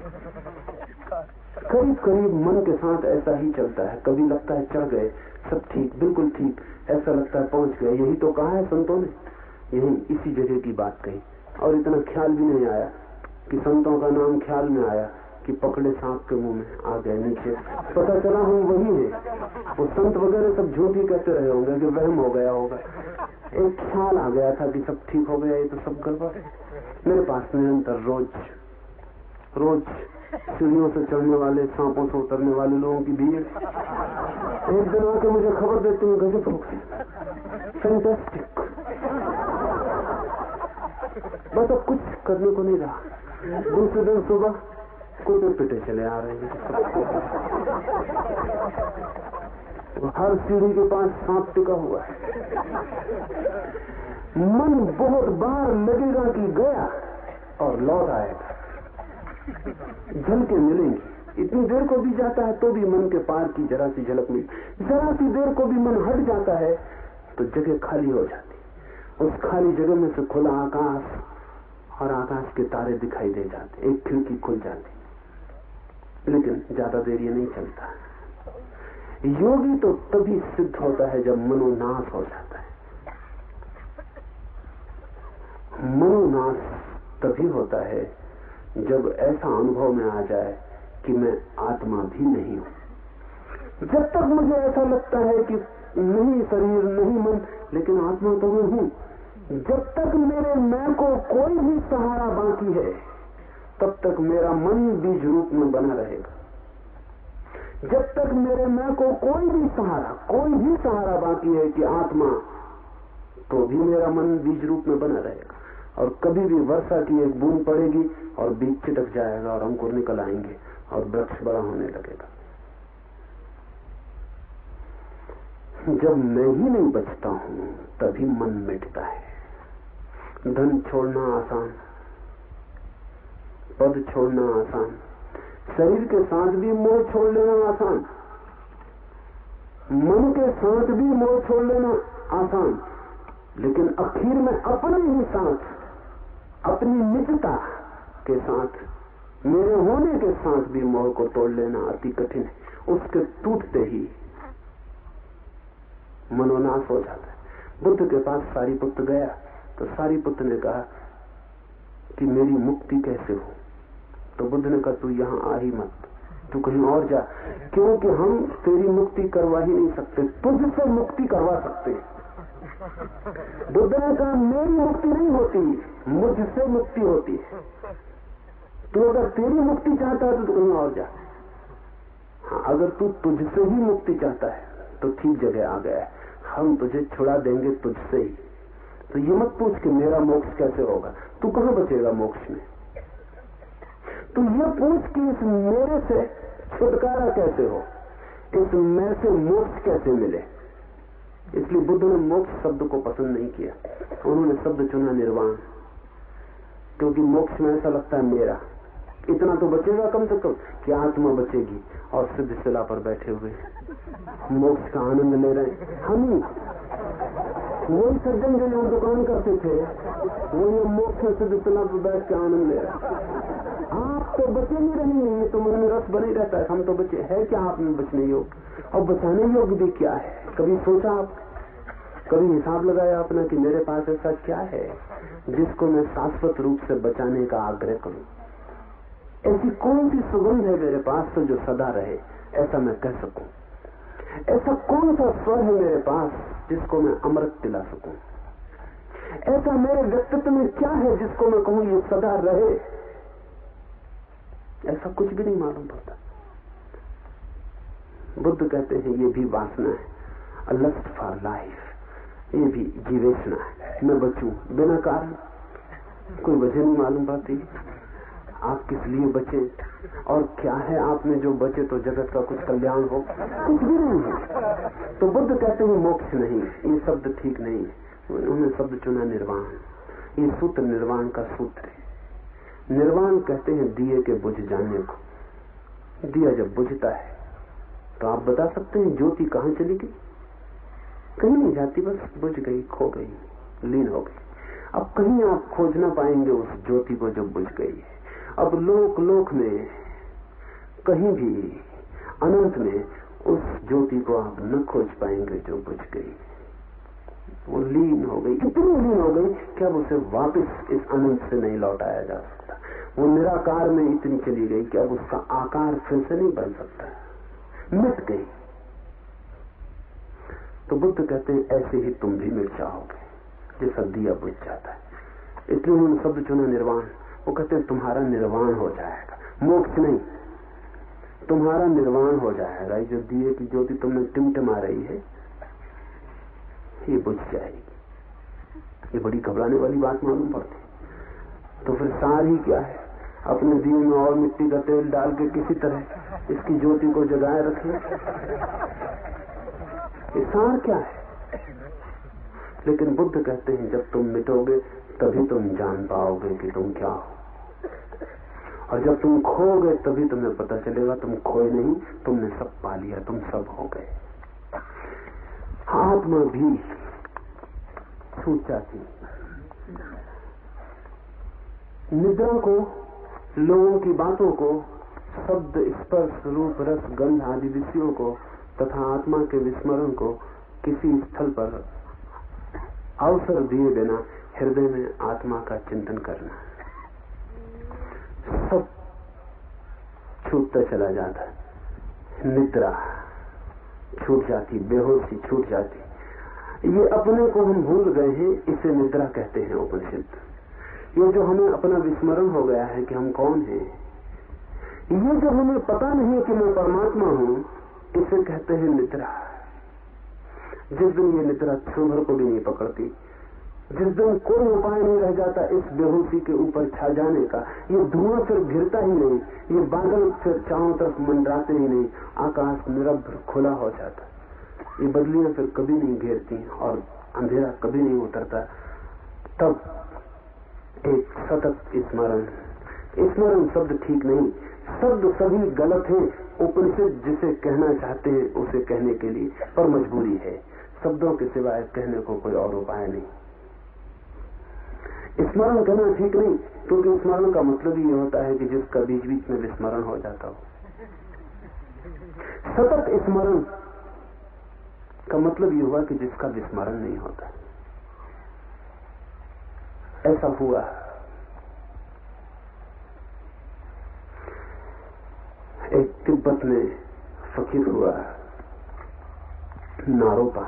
करीब करीब मन के साथ ऐसा ही चलता है। कभी लगता है चढ़ गए, सब ठीक, बिल्कुल ठीक, ऐसा लगता है पहुंच गए। यही तो कहा है संतों ने, यही इसी जगह की बात कही। और इतना ख्याल भी नहीं आया कि संतों का नाम ख्याल में आया कि पकड़े सांप के मुंह में आ गए नीचे, पता चला हम वही है। वो संत वगैरह सब झूठी कहते रहे होंगे कि वहम हो गया होगा। एक ख्याल आ गया था कि सब ठीक हो गया, ये तो सब गड़बड़ है। मेरे पास निरंतर रोज सीढ़ियों से चढ़ने वाले, सांपों से उतरने वाले लोगों की भीड़। एक दिन आके मुझे खबर देते हैं, गजब हो गई, फैंटास्टिक। बस अब कुछ करने को नहीं रहा। दूसरे दिन सुबह कुत्ते पिटे चले आ रहे हैं। हर सीढ़ी के पास सांप टिका हुआ है। मन बहुत बार लगेगा कि गया और लौट आएगा, झलके मिलेंगी, इतनी देर को भी जाता है तो भी मन के पार की जरा सी झलक मिली। जरा सी देर को भी मन हट जाता है तो जगह खाली हो जाती। उस खाली जगह में से खुला आकाश और आकाश के तारे दिखाई दे जाते, एक खिड़की खुल जाती। लेकिन ज्यादा देर ये नहीं चलता। योगी तो तभी सिद्ध होता है जब मनोनाश हो जाता है। मनोनाश तभी होता है जब ऐसा अनुभव में आ जाए कि मैं आत्मा भी नहीं हूं। जब तक मुझे ऐसा लगता है कि नहीं शरीर नहीं मन, लेकिन आत्मा तो मैं हूं, जब तक मेरे मैं को कोई भी सहारा बाकी है तब तक मेरा मन बीज रूप में बना रहेगा। जब तक मेरे मैं को कोई भी सहारा बाकी है कि आत्मा, तो भी मेरा मन बीज रूप में बना रहेगा। और कभी भी वर्षा की एक बूंद पड़ेगी और बीज छिटक जाएगा और अंकुर निकल आएंगे और वृक्ष बड़ा होने लगेगा। जब मैं ही नहीं बचता हूं तभी मन मिटता है। धन छोड़ना आसान, पद छोड़ना आसान, शरीर के साथ भी मोह छोड़ लेना आसान, मन के साथ भी मोह छोड़ लेना आसान, लेकिन आखिर में अपने ही साथ, अपनी निजता के साथ, मेरे होने के साथ भी मोह को तोड़ लेना अति कठिन है। उसके टूटते ही मनोनाश हो जाता है। बुद्ध के पास सारीपुत्र गया तो सारीपुत्र ने कहा कि मेरी मुक्ति कैसे हो? तो बुद्ध ने कहा तू यहां आ ही मत, तू कहीं और जा, क्योंकि हम तेरी मुक्ति करवा ही नहीं सकते, तुझसे मुक्ति करवा सकते। बुद्ध ने कहा मेरी मुक्ति नहीं होती, मुझसे मुक्ति होती है। तू अगर तेरी मुक्ति चाहता है तो तू कहीं और जा। हाँ, अगर तू तुझसे ही मुक्ति चाहता है तो ठीक जगह आ गया है, हम तुझे छुड़ा देंगे तुझसे ही। तो ये मत पूछ कि मेरा मोक्ष कैसे होगा, तू कहां बचेगा मोक्ष में। तू ये पूछ कि इस मेरे से छुटकारा कैसे हो, इस मैं से मोक्ष कैसे मिले। इसलिए बुद्ध ने मोक्ष शब्द को पसंद नहीं किया, उन्होंने शब्द चुना निर्वाण, क्योंकि मोक्ष में ऐसा लगता है मेरा, इतना तो बचेगा कम से कम कि आत्मा बचेगी। और सिद्ध शिला पर बैठे हुए मोक्ष का आनंद ले रहे हैं हम ही। वही सज्जन जो यहाँ दुकान करते थे वो ये मोक्ष में सिद्ध शिला पर बैठ के आनंद ले रहे हैं। आप तो बचे नहीं रहेंगे, ये तो मन में रस बने रहता है, हम तो बचे है क्या आप में बचने योग्य, और बचाने योग्य भी क्या है। कभी सोचा आप, कभी हिसाब लगाया आपने कि मेरे पास ऐसा क्या है जिसको मैं शाश्वत रूप से बचाने का आग्रह करूं। ऐसी कौन सी सुगंध है मेरे पास तो जो सदा रहे, ऐसा मैं कह सकूं। ऐसा कौन सा स्वर है मेरे पास जिसको मैं अमृत पिला सकूं। ऐसा मेरे व्यक्तित्व में क्या है जिसको मैं कहूं ये सदा रहे। ऐसा कुछ भी नहीं मालूम पड़ता। बुद्ध कहते हैं ये भी वासना है, अ लस्ट फॉर लाइफ, ये भी जीवेशना है। मैं बचूं बिना कारण, कोई वजह नहीं मालूम पड़ती। आप किस लिए बचे और क्या है आप में जो बचे तो जगत का कुछ कल्याण हो, कुछ भी नहीं है। तो बुद्ध कहते हैं मोक्ष नहीं, ये शब्द ठीक नहीं है। उन्होंने शब्द चुना निर्वाण। ये सूत्र निर्वाण का सूत्र है। निर्वाण कहते हैं दिए के बुझ जाने को। दिया जब बुझता है तो आप बता सकते हैं ज्योति कहां चली गई? कहीं नहीं जाती, बस बुझ गई, खो गई, लीन हो गई। अब कहीं आप खोज ना पाएंगे उस ज्योति को जो बुझ गई है। अब लोक में कहीं भी अनंत में उस ज्योति को आप न खोज पाएंगे जो बुझ गई। वो लीन हो गई, इतनी लीन हो गई कि अब उसे वापस इस अनंत से नहीं लौटाया जा सकता। वो निराकार में इतनी चली गई कि अब उसका आकार फिर से नहीं बन सकता, मिट गई। तो बुद्ध कहते हैं ऐसे ही तुम भी मिट जाओगे जैसा दिया बुझ जाता है। इसलिए उन्होंने शब्द चुना निर्वाण। वो कहते हैं तुम्हारा निर्वाण हो जाएगा, मोक्ष नहीं, तुम्हारा निर्वाण हो जाएगा। ये जो दिए की ज्योति तुमने टिमटिमा रही है ये बुझ जाएगी। ये बड़ी घबराने वाली बात मालूम पड़ती। तो फिर सार ही क्या है? अपने दिए में और मिट्टी का तेल डाल के किसी तरह इसकी ज्योति को जगाए रखें। ये सार क्या है? लेकिन बुद्ध कहते हैं जब तुम मिटोगे तभी तुम जान पाओगे कि तुम क्या हो। और जब तुम खो गए तभी तुम्हें पता चलेगा तुम खोए नहीं, तुमने सब पा लिया, तुम सब हो गए। आत्मा भी छूट जाती। निद्रा को, लोगों की बातों को, शब्द, स्पर्श, रूप, रस, गंध आदि विषयों को तथा आत्मा के विस्मरण को किसी स्थल पर अवसर दिए बिना हृदय में आत्मा का चिंतन करना, सब छूटता चला जाता। निद्रा छूट जाती, बेहोशी छूट जाती। ये अपने को हम भूल गए हैं, इसे निद्रा कहते हैं उपनिषद। ये जो हमें अपना विस्मरण हो गया है कि हम कौन हैं, ये जो हमें पता नहीं कि मैं परमात्मा हूं, इसे कहते हैं निद्रा। जिस दिन ये निद्रा क्षण भर को भी नहीं पकड़ती, जिस दिन कोई उपाय नहीं रह जाता इस बेहोशी के ऊपर छा जाने का, ये धुआं फिर गिरता ही नहीं, ये बादल फिर चारों तरफ मंडराते ही नहीं, आकाश निरभ्र खुला हो जाता, ये बदलियां फिर कभी नहीं घेरती और अंधेरा कभी नहीं उतरता। तब एक सतत स्मरण, स्मरण शब्द ठीक नहीं, शब्द सभी गलत है। उपनिषद जिसे कहना चाहते हैं उसे कहने के लिए, पर मजबूरी है, शब्दों के सिवाय कहने को कोई और उपाय नहीं। स्मरण कहना ठीक नहीं, क्योंकि स्मरण का मतलब ये होता है कि जिसका बीच बीच में विस्मरण हो जाता हो। सतत स्मरण का मतलब ये हुआ कि जिसका विस्मरण नहीं होता। ऐसा हुआ। एक तिब्बत में फकीर हुआ, नारोपा।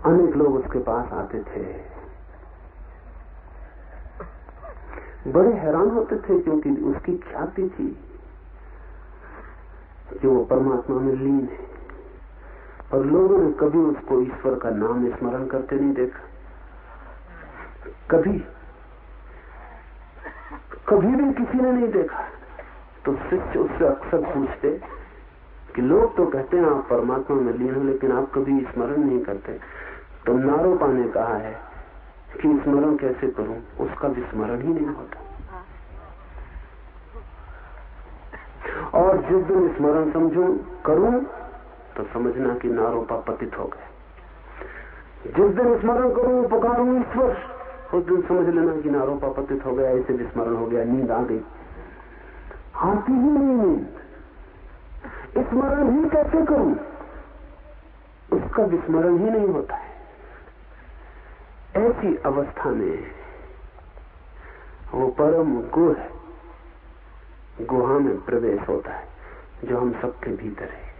अनेक लोग उसके पास आते थे, बड़े हैरान होते थे क्योंकि उसकी ख्याति थी कि वो परमात्मा में लीन है, और लोगों ने कभी उसको ईश्वर का नाम स्मरण करते नहीं देखा। कभी भी किसी ने नहीं देखा। तो शिष्य उससे अक्सर पूछते कि लोग तो कहते हैं आप परमात्मा में लीन हो, लेकिन आप कभी स्मरण नहीं करते। तो नारोपा ने कहा है कि स्मरण कैसे करूं, उसका विस्मरण ही नहीं होता। और जिस दिन स्मरण समझूं करूं तो समझना कि नारोपा पतित हो गए। जिस दिन स्मरण करूं पुकारूं ईश्वर, उस दिन समझ लेना कि नारोपा पतित हो गया, ऐसे विस्मरण हो गया, नींद आ गई। आती ही नहीं नींद, स्मरण ही कैसे करूं, उसका विस्मरण ही नहीं होता है। ऐसी अवस्था में वो परम गुह गुहा में प्रवेश होता है जो हम सबके भीतर है।